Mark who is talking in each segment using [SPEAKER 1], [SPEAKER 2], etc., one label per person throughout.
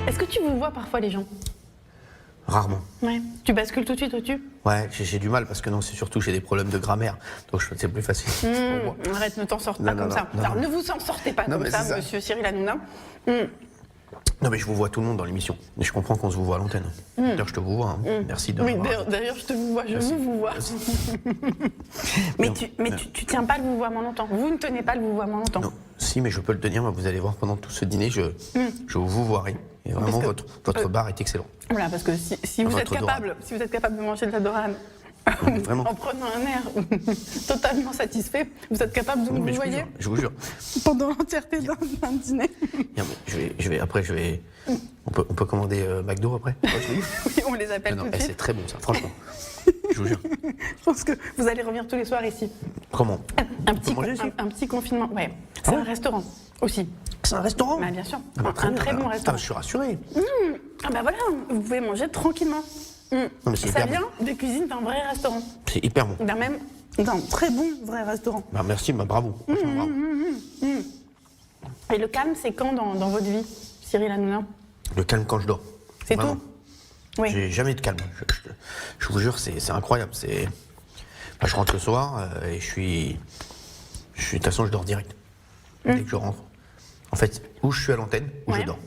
[SPEAKER 1] Est-ce que tu vous vois parfois les gens?
[SPEAKER 2] Rarement.
[SPEAKER 1] Ouais. Tu bascules tout de suite au-dessus?
[SPEAKER 2] Ouais, j'ai du mal parce que non, c'est surtout j'ai des problèmes de grammaire, donc c'est plus facile pour moi.
[SPEAKER 1] Arrête, ne t'en sors pas comme ça. Alors, ne vous en sortez pas comme ça, monsieur Cyril Hanouna.
[SPEAKER 2] Non, mais je vous vois tout le monde dans l'émission. Mais je comprends qu'on se vous voit à l'antenne. D'ailleurs, je te vous vois. Hein. Merci de
[SPEAKER 1] Oui, d'ailleurs, je te vous vois, je vous vois. mais tu tiens pas le vouvoiement longtemps. Vous ne tenez pas le vouvoiement longtemps.
[SPEAKER 2] Non, si, mais je peux le tenir. Vous allez voir pendant tout ce dîner, je vous voirai. Et vraiment, votre bar est excellent.
[SPEAKER 1] Voilà, parce que si vous êtes capable de manger de la dorade en prenant un air totalement satisfait, vous êtes capable de vous voyer
[SPEAKER 2] je vous jure.
[SPEAKER 1] pendant l'entièreté d'un dîner.
[SPEAKER 2] Après, on peut commander McDo après.
[SPEAKER 1] Oui, on les appelle tout de suite.
[SPEAKER 2] C'est très bon ça, franchement. Je vous jure.
[SPEAKER 1] Je pense que vous allez revenir tous les soirs ici.
[SPEAKER 2] Comment?
[SPEAKER 1] Un petit confinement, ouais. C'est un restaurant aussi.
[SPEAKER 2] C'est un restaurant?
[SPEAKER 1] Bah, bien sûr. Un très bon restaurant.
[SPEAKER 2] Je suis rassuré.
[SPEAKER 1] Ah bah voilà, vous pouvez manger tranquillement.
[SPEAKER 2] Non,
[SPEAKER 1] Ça vient des cuisines d'un vrai restaurant.
[SPEAKER 2] C'est hyper bon.
[SPEAKER 1] D'un très bon vrai restaurant.
[SPEAKER 2] Bah, merci, bravo. Bravo.
[SPEAKER 1] Et le calme, c'est quand dans votre vie, Cyril Hanouna?
[SPEAKER 2] Le calme quand je dors.
[SPEAKER 1] C'est tout? Oui.
[SPEAKER 2] J'ai jamais de calme. Je vous jure, c'est incroyable. Je rentre le soir et de toute façon, je dors direct. Dès que je rentre. En fait, où je suis à l'antenne, où je dors.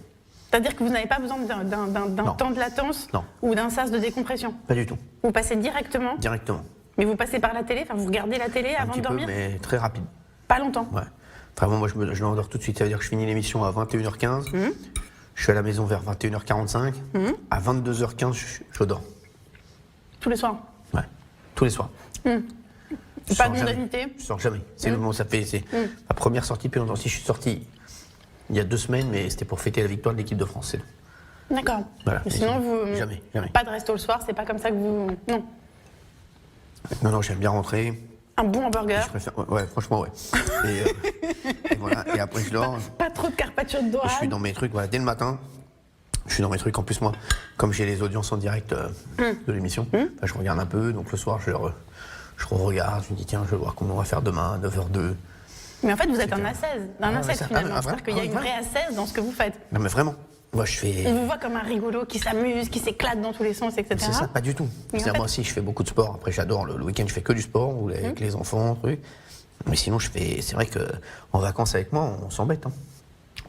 [SPEAKER 1] C'est-à-dire que vous n'avez pas besoin d'un temps de latence ou d'un sas de décompression?
[SPEAKER 2] Pas du tout.
[SPEAKER 1] Vous passez directement?
[SPEAKER 2] Directement.
[SPEAKER 1] Mais vous passez par la télé? Enfin, vous regardez la télé avant de dormir?
[SPEAKER 2] Mais très rapide.
[SPEAKER 1] Pas longtemps?
[SPEAKER 2] Ouais. Vraiment, moi, je m'endors tout de suite. Ça veut dire que je finis l'émission à 21h15. Je suis à la maison vers 21h45. À 22h15, je dors.
[SPEAKER 1] Tous les soirs?
[SPEAKER 2] Ouais, tous les soirs.
[SPEAKER 1] Pas de modalité?
[SPEAKER 2] Je sors jamais. C'est ma première sortie depuis longtemps. Si je suis sorti il y a 2 semaines, mais c'était pour fêter la victoire de l'équipe de France.
[SPEAKER 1] D'accord.
[SPEAKER 2] Voilà.
[SPEAKER 1] Sinon, vous...
[SPEAKER 2] Jamais.
[SPEAKER 1] Pas de resto le soir, c'est pas comme ça que vous... Non.
[SPEAKER 2] Non, j'aime bien rentrer.
[SPEAKER 1] Un bon hamburger?
[SPEAKER 2] Ouais, franchement, ouais. Et voilà. Et après, je dors.
[SPEAKER 1] Pas trop de carpaccio de dorade?
[SPEAKER 2] Je suis dans mes trucs, voilà, dès le matin. Je suis dans mes trucs. En plus, moi, comme j'ai les audiences en direct de l'émission, je regarde un peu. Donc le soir, je regarde. Je me dis, tiens, je vais voir comment on va faire demain, 9h02.
[SPEAKER 1] Mais en fait, vous êtes un ascèse, finalement. C'est-à-dire qu'il y a une vraie ascèse dans ce que vous faites.
[SPEAKER 2] Non, mais vraiment. Moi,
[SPEAKER 1] On vous voit comme un rigolo qui s'amuse, qui s'éclate dans tous les sens, etc.
[SPEAKER 2] C'est ça, pas du tout. Moi aussi, je fais beaucoup de sport. Après, j'adore. Le week-end, je fais que du sport avec les enfants, truc. Mais sinon, c'est vrai qu'en vacances avec moi, on s'embête. Hein.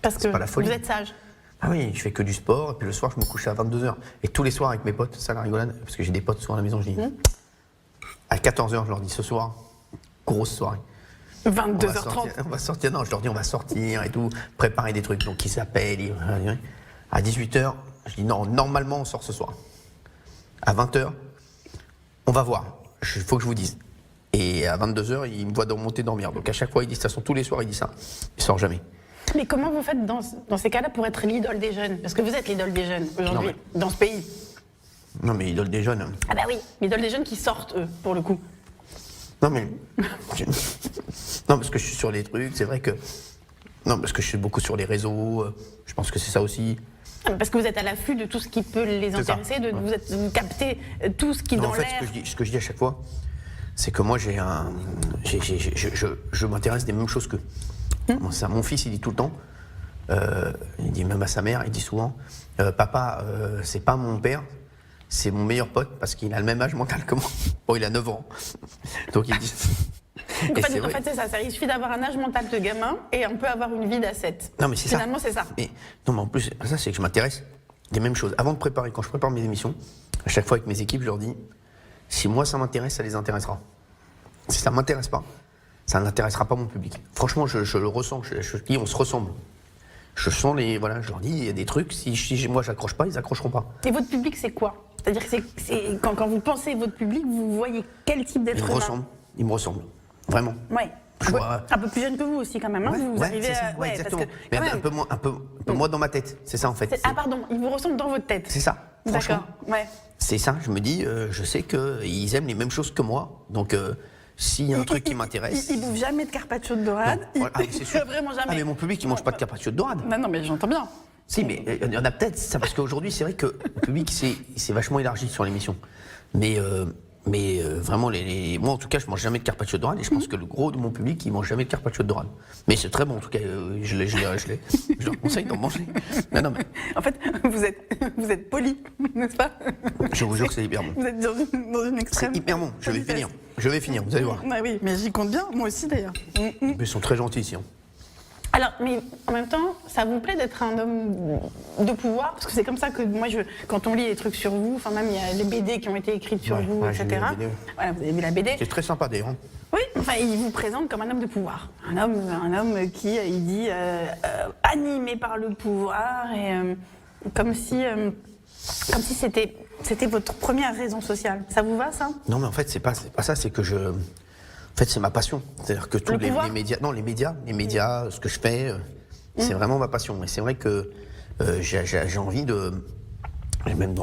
[SPEAKER 1] Parce que
[SPEAKER 2] pas la folie.
[SPEAKER 1] Vous êtes sage.
[SPEAKER 2] Ah oui, je fais que du sport. Et puis le soir, je me couche à 22h. Et tous les soirs avec mes potes, ça la rigolade. Parce que j'ai des potes souvent à la maison, je dis. À 14h, je leur dis ce soir, grosse soirée.
[SPEAKER 1] 22h30.
[SPEAKER 2] On va sortir, non, je leur dis on va sortir et tout, préparer des trucs. Donc ils s'appellent. À 18h, je dis non, normalement on sort ce soir. À 20h, on va voir. Il faut que je vous dise. Et à 22h, ils me voient remonter dormir. Donc à chaque fois, ils disent, de toute façon, tous les soirs, ils disent ça. Ils sortent jamais.
[SPEAKER 1] Mais comment vous faites dans ces cas-là pour être l'idole des jeunes? Parce que vous êtes l'idole des jeunes aujourd'hui, dans ce pays.
[SPEAKER 2] Non, mais l'idole des jeunes.
[SPEAKER 1] Ah bah oui, l'idole des jeunes qui sortent, eux, pour le coup.
[SPEAKER 2] Non, mais. Non, parce que je suis sur les trucs, c'est vrai que. Non, parce que je suis beaucoup sur les réseaux, je pense que c'est ça aussi.
[SPEAKER 1] Parce que vous êtes à l'affût de tout ce qui peut les intéresser, vous captez tout ce qui dans l'air.
[SPEAKER 2] En fait, ce que je dis à chaque fois, c'est que moi, je m'intéresse des mêmes choses qu'eux. Mon fils, il dit tout le temps, il dit même à sa mère, il dit souvent, papa, c'est pas mon père, c'est mon meilleur pote parce qu'il a le même âge mental que moi. Bon, il a 9 ans. Donc il dit...
[SPEAKER 1] En fait, c'est ça. Il suffit d'avoir un âge mental de gamin et on peut avoir une vie d'asset.
[SPEAKER 2] Non, mais c'est ça.
[SPEAKER 1] Finalement, c'est ça.
[SPEAKER 2] Non, mais en plus, ça, c'est que je m'intéresse des mêmes choses. Avant de préparer, quand je prépare mes émissions, à chaque fois avec mes équipes, je leur dis, si moi ça m'intéresse, ça les intéressera. Si ça m'intéresse pas, ça n'intéressera pas mon public. Franchement, je le ressens. Je dis, on se ressemble. Je sens les... Voilà, je leur dis, il y a des trucs, si moi j'accroche pas, ils accrocheront pas.
[SPEAKER 1] Et votre public, c'est quoi? C'est-à-dire que quand vous pensez votre public, vous voyez quel type d'être humain?
[SPEAKER 2] Ils me ressemblent. Vraiment.
[SPEAKER 1] Ouais. Un peu plus jeune que vous aussi, quand même. Hein, vous arrivez à...
[SPEAKER 2] Ouais, exactement. Mais un peu moins dans ma tête. C'est ça, en fait.
[SPEAKER 1] Ah, pardon, ils vous ressemblent dans votre tête.
[SPEAKER 2] C'est ça.
[SPEAKER 1] D'accord. Ouais.
[SPEAKER 2] C'est ça. Je me dis, je sais qu'ils aiment les mêmes choses que moi. Donc, s'il y a un truc qui m'intéresse...
[SPEAKER 1] Ils bouffent jamais de carpaccio de dorade.
[SPEAKER 2] C'est sûr.
[SPEAKER 1] Vraiment jamais.
[SPEAKER 2] Ah, mais mon public, il mange pas de carpaccio de dorade.
[SPEAKER 1] Non, mais j'entends bien.
[SPEAKER 2] Si, mais il y en a peut-être. Ça, parce qu'aujourd'hui, c'est vrai que le public, c'est vachement élargi sur l'émission. Mais Mais vraiment, moi en tout cas, je mange jamais de carpaccio de dorade et je pense que le gros de mon public, il mange jamais de carpaccio de dorade. Mais c'est très bon en tout cas, je leur conseille d'en manger. Non, mais...
[SPEAKER 1] En fait, vous êtes poli, n'est-ce pas?
[SPEAKER 2] Je vous jure que c'est hyper bon.
[SPEAKER 1] Vous êtes dans une extrême.
[SPEAKER 2] C'est hyper bon, je vais finir, vous allez voir.
[SPEAKER 1] Ah oui, mais j'y compte bien, moi aussi d'ailleurs.
[SPEAKER 2] Mais ils sont très gentils ici. Hein.
[SPEAKER 1] Alors, mais en même temps, ça vous plaît d'être un homme de pouvoir? Parce que c'est comme ça que moi, quand on lit les trucs sur vous, enfin même il y a les BD qui ont été écrites sur vous, etc. Voilà, vous avez vu la BD.
[SPEAKER 2] C'est très sympa d'ailleurs.
[SPEAKER 1] Oui, enfin, il vous présente comme un homme de pouvoir. Un homme qui, il dit, animé par le pouvoir, et comme si c'était votre première raison sociale. Ça vous va, ça?
[SPEAKER 2] Non, mais en fait, c'est pas ça, c'est que en fait, c'est ma passion. C'est-à-dire que tous les médias... Non, les médias, ce que je fais, c'est vraiment ma passion. Et c'est vrai que j'ai envie de... Et même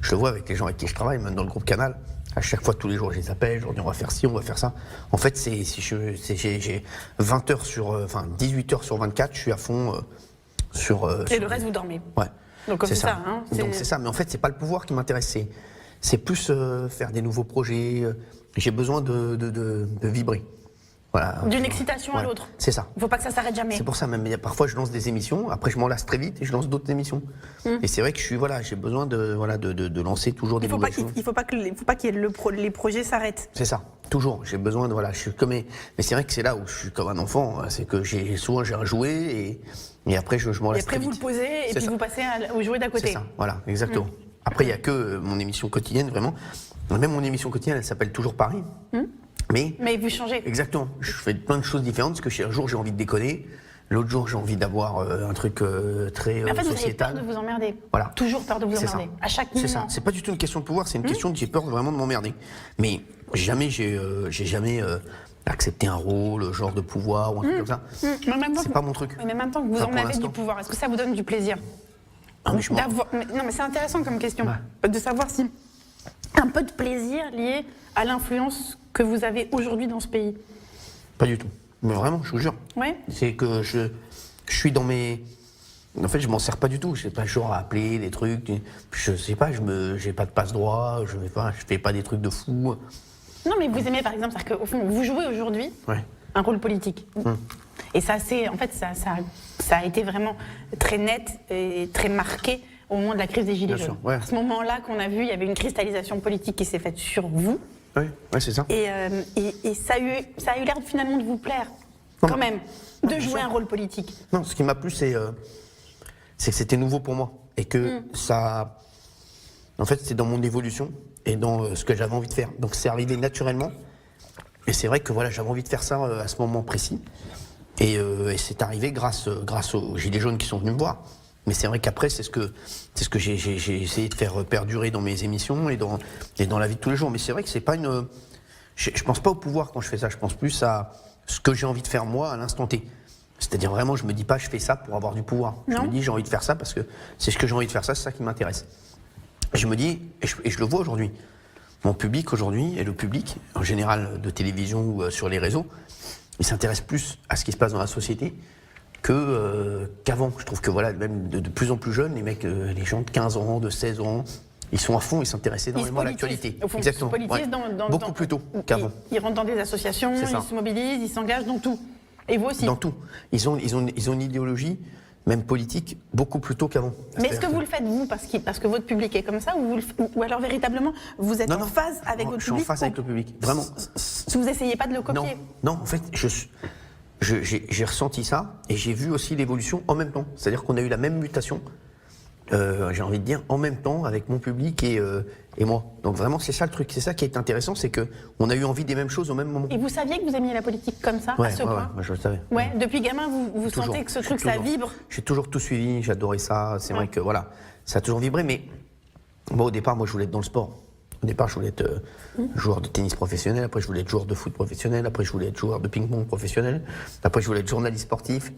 [SPEAKER 2] je le vois avec les gens avec qui je travaille, même dans le groupe Canal, à chaque fois, tous les jours, je les appelle, je leur dis on va faire ci, on va faire ça. En fait, j'ai 20 heures enfin 18 heures sur 24, je suis à fond sur...
[SPEAKER 1] Et le reste, vous dormez.
[SPEAKER 2] Ouais.
[SPEAKER 1] Donc c'est ça. Hein,
[SPEAKER 2] donc c'est ça, mais en fait, c'est pas le pouvoir qui m'intéresse, c'est plus faire des nouveaux projets. J'ai besoin de vibrer. Voilà.
[SPEAKER 1] D'une excitation à l'autre.
[SPEAKER 2] C'est ça.
[SPEAKER 1] Il ne faut pas que ça s'arrête jamais.
[SPEAKER 2] C'est pour ça, même parfois je lance des émissions, après je m'en lasse très vite et je lance d'autres émissions. Et c'est vrai que j'ai besoin de lancer toujours des nouvelles choses.
[SPEAKER 1] Il ne faut pas que les projets s'arrêtent.
[SPEAKER 2] C'est ça, toujours. J'ai besoin de, je suis comme... Mais c'est vrai que c'est là où je suis comme un enfant, c'est que souvent j'ai un jouet et après je m'en lasse très vite.
[SPEAKER 1] Et après vous le posez et puis vous passez au jouet d'à côté.
[SPEAKER 2] C'est ça, voilà, exactement. Après il n'y a que mon émission quotidienne, vraiment. Même mon émission quotidienne, elle s'appelle toujours Paris. Mais
[SPEAKER 1] vous changez.
[SPEAKER 2] Exactement. Je fais plein de choses différentes parce que un jour j'ai envie de déconner, l'autre jour j'ai envie d'avoir un truc très
[SPEAKER 1] mais en fait,
[SPEAKER 2] sociétal.
[SPEAKER 1] vous avez peur de vous emmerder.
[SPEAKER 2] Voilà.
[SPEAKER 1] Toujours peur de vous emmerder. À chaque moment.
[SPEAKER 2] C'est ça. C'est pas du tout une question de pouvoir, c'est une question de j'ai peur vraiment de m'emmerder. Mais jamais j'ai jamais accepté un rôle, genre de pouvoir ou un truc comme ça. C'est pas mon truc.
[SPEAKER 1] Mais en même temps que vous en avez du pouvoir, est-ce que ça vous donne du plaisir? Non, mais c'est intéressant comme question de savoir si un peu de plaisir lié à l'influence que vous avez aujourd'hui dans ce pays.
[SPEAKER 2] Pas du tout. Mais vraiment, je vous jure.
[SPEAKER 1] Ouais.
[SPEAKER 2] C'est que je suis dans mes... En fait, je m'en sers pas du tout. Je sais pas, genre à appeler des trucs. Je sais pas, j'ai pas de passe-droit. Je fais pas des trucs de fou.
[SPEAKER 1] Non, mais vous aimez par exemple, c'est-à-dire qu'au fond, vous jouez aujourd'hui un rôle politique. Et ça, ça a été vraiment très net et très marqué au moment de la crise des Gilets jaunes. À ce moment-là qu'on a vu, il y avait une cristallisation politique qui s'est faite sur vous.
[SPEAKER 2] Oui, c'est ça.
[SPEAKER 1] Et ça a eu l'air finalement de vous plaire, quand même, de jouer un rôle politique.
[SPEAKER 2] Non, ce qui m'a plu, c'est que c'était nouveau pour moi. Et que ça... En fait, c'est dans mon évolution et dans ce que j'avais envie de faire. Donc c'est arrivé naturellement. Et c'est vrai que j'avais envie de faire ça à ce moment précis. Et c'est arrivé grâce aux Gilets jaunes qui sont venus me voir. Mais c'est vrai qu'après, c'est ce que j'ai essayé de faire perdurer dans mes émissions et dans la vie de tous les jours. Mais c'est vrai que c'est pas une... Je pense pas au pouvoir quand je fais ça. Je pense plus à ce que j'ai envie de faire moi à l'instant T. C'est-à-dire vraiment, je me dis pas, je fais ça pour avoir du pouvoir. Je me dis, j'ai envie de faire ça parce que c'est ce que j'ai envie de faire, c'est ça qui m'intéresse. Et je me dis, et je le vois aujourd'hui, mon public aujourd'hui, et le public en général de télévision ou sur les réseaux, il s'intéresse plus à ce qui se passe dans la société qu'avant. Je trouve que même de plus en plus jeunes, les mecs, les gens de 15 ans, de 16 ans, ils sont à fond, ils s'intéressent énormément à l'actualité.
[SPEAKER 1] Exactement. Ils se politisent
[SPEAKER 2] beaucoup plus tôt qu'avant.
[SPEAKER 1] Ils rentrent dans des associations, ils se mobilisent, ils s'engagent dans tout. Et vous aussi.
[SPEAKER 2] Dans tout. Ils ont une idéologie, même politique, beaucoup plus tôt qu'avant.
[SPEAKER 1] Mais est-ce que vous le faites, vous, parce que votre public est comme ça, ou alors véritablement, vous êtes en phase avec votre public?
[SPEAKER 2] Je suis en phase avec le public, vraiment.
[SPEAKER 1] Vous n'essayez pas de le copier?
[SPEAKER 2] Non, en fait, j'ai ressenti ça, et j'ai vu aussi l'évolution en même temps. C'est-à-dire qu'on a eu la même mutation, j'ai envie de dire, en même temps, avec mon public et moi. Donc vraiment, c'est ça le truc, c'est ça qui est intéressant, c'est qu'on a eu envie des mêmes choses au même moment.
[SPEAKER 1] Et vous saviez que vous aimiez la politique comme ça, à ce point?
[SPEAKER 2] Ouais, je le savais.
[SPEAKER 1] Ouais, depuis gamin, vous sentez que ce truc, ça vibre?
[SPEAKER 2] J'ai toujours tout suivi, j'adorais ça, c'est vrai que ça a toujours vibré, mais moi au départ, je voulais être dans le sport. Au départ, je voulais être joueur de tennis professionnel, après je voulais être joueur de foot professionnel, après je voulais être joueur de ping-pong professionnel, après je voulais être journaliste sportif,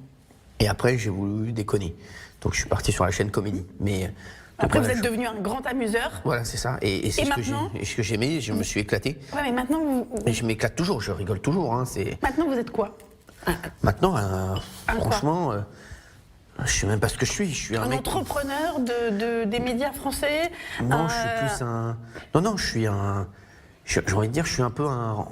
[SPEAKER 2] et après j'ai voulu déconner. Donc je suis parti sur la chaîne Comédie. Mais
[SPEAKER 1] après vous êtes devenu un grand amuseur.
[SPEAKER 2] Voilà, c'est ça. Et c'est ce que j'aimais, je me suis éclaté.
[SPEAKER 1] Ouais, mais maintenant
[SPEAKER 2] Et je m'éclate toujours, je rigole toujours.
[SPEAKER 1] Maintenant vous êtes quoi?
[SPEAKER 2] Maintenant, franchement... je sais même pas ce que je suis. Je suis un
[SPEAKER 1] entrepreneur des médias français.
[SPEAKER 2] Non, je suis plus un. Non, je suis un. j'ai envie de dire, je suis un peu un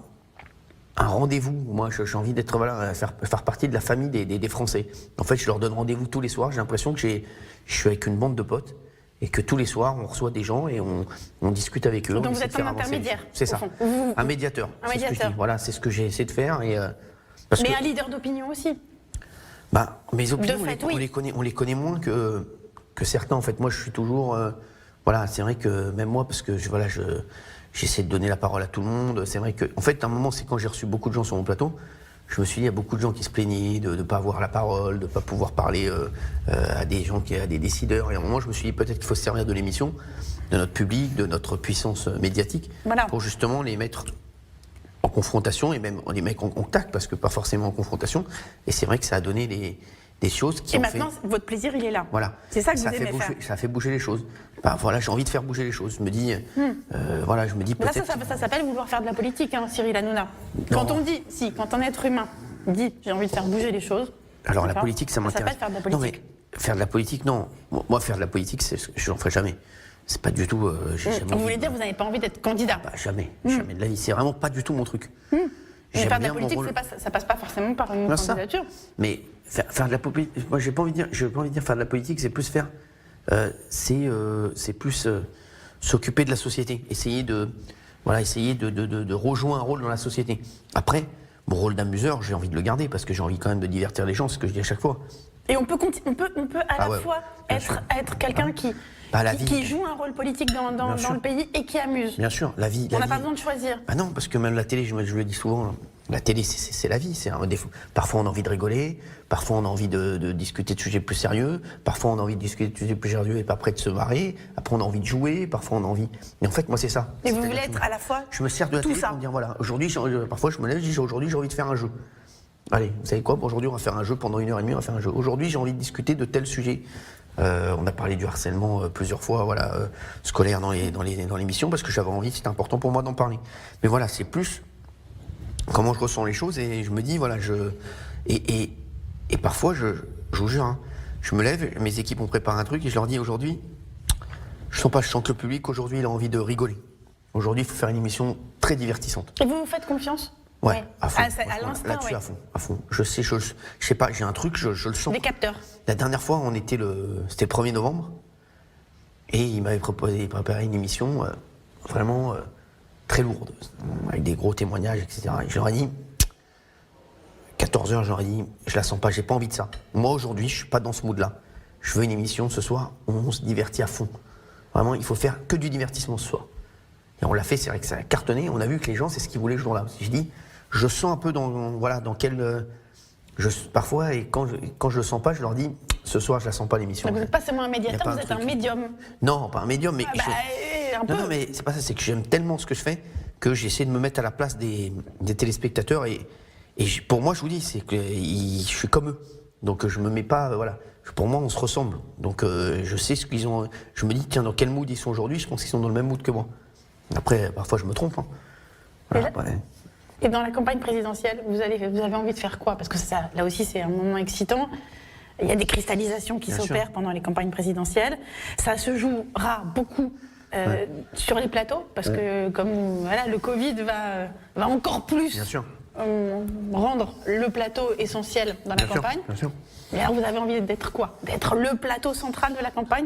[SPEAKER 2] rendez-vous. Moi, j'ai envie d'être, voilà, faire partie de la famille des Français. En fait, je leur donne rendez-vous tous les soirs. J'ai l'impression que je suis avec une bande de potes et que tous les soirs, on reçoit des gens et on discute avec eux.
[SPEAKER 1] Donc vous êtes un intermédiaire.
[SPEAKER 2] C'est ça. Un médiateur.
[SPEAKER 1] Un médiateur.
[SPEAKER 2] Voilà, c'est ce que j'ai essayé de faire.
[SPEAKER 1] Mais un leader d'opinion aussi.
[SPEAKER 2] Bah, mes opinions, on les connaît moins que certains. En fait, moi, je suis toujours. Voilà, c'est vrai que même moi, parce que j'essaie de donner la parole à tout le monde. C'est vrai que, en fait, à un moment, c'est quand j'ai reçu beaucoup de gens sur mon plateau, je me suis dit, il y a beaucoup de gens qui se plaignaient de ne pas avoir la parole, de ne pas pouvoir parler à des gens, à des décideurs. Et à un moment, je me suis dit, peut-être qu'il faut se servir de l'émission, de notre public, de notre puissance médiatique, pour justement les mettre en confrontation et même les mettre en contact, parce que pas forcément en confrontation. Et c'est vrai que ça a donné des choses qui
[SPEAKER 1] ont fait... Et maintenant, votre plaisir, il est là.
[SPEAKER 2] Voilà.
[SPEAKER 1] C'est ça que vous aimez faire.
[SPEAKER 2] Ça a fait bouger les choses. Bah, voilà, j'ai envie de faire bouger les choses. Je me dis, peut-être...
[SPEAKER 1] Là, ça s'appelle vouloir faire de la politique, hein, Cyril Hanouna. Quand un être humain dit j'ai envie de faire bouger les choses...
[SPEAKER 2] Alors la politique, ça m'intéresse.
[SPEAKER 1] Ça s'appelle faire de la politique.
[SPEAKER 2] Non, mais faire de la politique, non. Moi, faire de la politique, je n'en ferai jamais. C'est pas du tout...
[SPEAKER 1] Vous voulez dire que vous n'avez pas envie d'être candidat?
[SPEAKER 2] Jamais. Jamais de la vie. C'est vraiment pas du tout mon truc.
[SPEAKER 1] Mais faire de la politique, ça passe pas forcément par une candidature.
[SPEAKER 2] Mais faire de la politique, moi j'ai pas envie de dire faire de la politique, c'est plus faire, c'est plus s'occuper de la société, essayer de rejouer un rôle dans la société. Après, mon rôle d'amuseur, j'ai envie de le garder parce que j'ai envie quand même de divertir les gens, c'est ce que je dis à chaque fois.
[SPEAKER 1] Et on peut à la fois être quelqu'un qui joue un rôle politique dans le pays et qui amuse.
[SPEAKER 2] Bien sûr, la vie.
[SPEAKER 1] On n'a pas besoin de choisir.
[SPEAKER 2] Bah non, parce que même la télé, je le dis souvent, la télé, c'est la vie. Parfois, on a envie de rigoler, parfois, on a envie de discuter de sujets plus sérieux, parfois, on a envie de discuter de sujets plus sérieux et pas prêt de se marrer, après, on a envie de jouer, parfois, on a envie. Mais en fait, moi, c'est ça.
[SPEAKER 1] Et vous voulez être à la fois.
[SPEAKER 2] Je me sers de la télé pour me dire, voilà, aujourd'hui, parfois, je me lève, je dis, aujourd'hui, j'ai envie de faire un jeu. Allez, vous savez quoi, aujourd'hui, on va faire un jeu pendant 1h30, on va faire un jeu. Aujourd'hui, j'ai envie de discuter de tel sujet. On a parlé du harcèlement plusieurs fois, scolaire dans l'émission, parce que j'avais envie, c'était important pour moi d'en parler. Mais voilà, c'est plus comment je ressens les choses et je me dis, voilà, et parfois, je vous jure, hein, je me lève, mes équipes ont préparé un truc et je leur dis aujourd'hui, je sens que le public aujourd'hui il a envie de rigoler. Aujourd'hui, il faut faire une émission très divertissante.
[SPEAKER 1] Et vous faites confiance?
[SPEAKER 2] Ouais, à fond.
[SPEAKER 1] À l'instant,
[SPEAKER 2] là-dessus, à fond. Je sais pas, j'ai un truc, je le sens.
[SPEAKER 1] Des capteurs.
[SPEAKER 2] La dernière fois, c'était le 1er novembre, et il m'avait préparé une émission vraiment très lourde, avec des gros témoignages, etc. Et je leur ai dit, 14h, je leur ai dit, je la sens pas, j'ai pas envie de ça. Moi, aujourd'hui, je suis pas dans ce mood-là. Je veux une émission ce soir où on se divertit à fond. Vraiment, il faut faire que du divertissement ce soir. Et on l'a fait, c'est vrai que ça a cartonné, on a vu que les gens, c'est ce qu'ils voulaient ce jour-là. Je dis, je sens un peu dans quel... parfois, et quand je le sens pas, je leur dis, ce soir, je la sens pas l'émission.
[SPEAKER 1] Vous n'êtes pas seulement un médiateur, vous êtes un médium.
[SPEAKER 2] Non, pas un médium, mais... Non, mais c'est pas ça, c'est que j'aime tellement ce que je fais que j'essaie de me mettre à la place des téléspectateurs. Et pour moi, je vous dis, c'est que je suis comme eux. Donc je me mets pas... Pour moi, on se ressemble. Donc je sais ce qu'ils ont... Je me dis, tiens, dans quel mood ils sont aujourd'hui? Je pense qu'ils sont dans le même mood que moi. Après, parfois, je me trompe. Hein. Voilà,
[SPEAKER 1] et dans la campagne présidentielle, vous avez envie de faire quoi? Parce que ça, là aussi, c'est un moment excitant. Il y a des cristallisations qui s'opèrent pendant les campagnes présidentielles. Ça se jouera beaucoup sur les plateaux, parce que comme le Covid va encore plus rendre le plateau essentiel dans la campagne.
[SPEAKER 2] Bien sûr.
[SPEAKER 1] Mais alors, vous avez envie d'être quoi? D'être le plateau central de la campagne?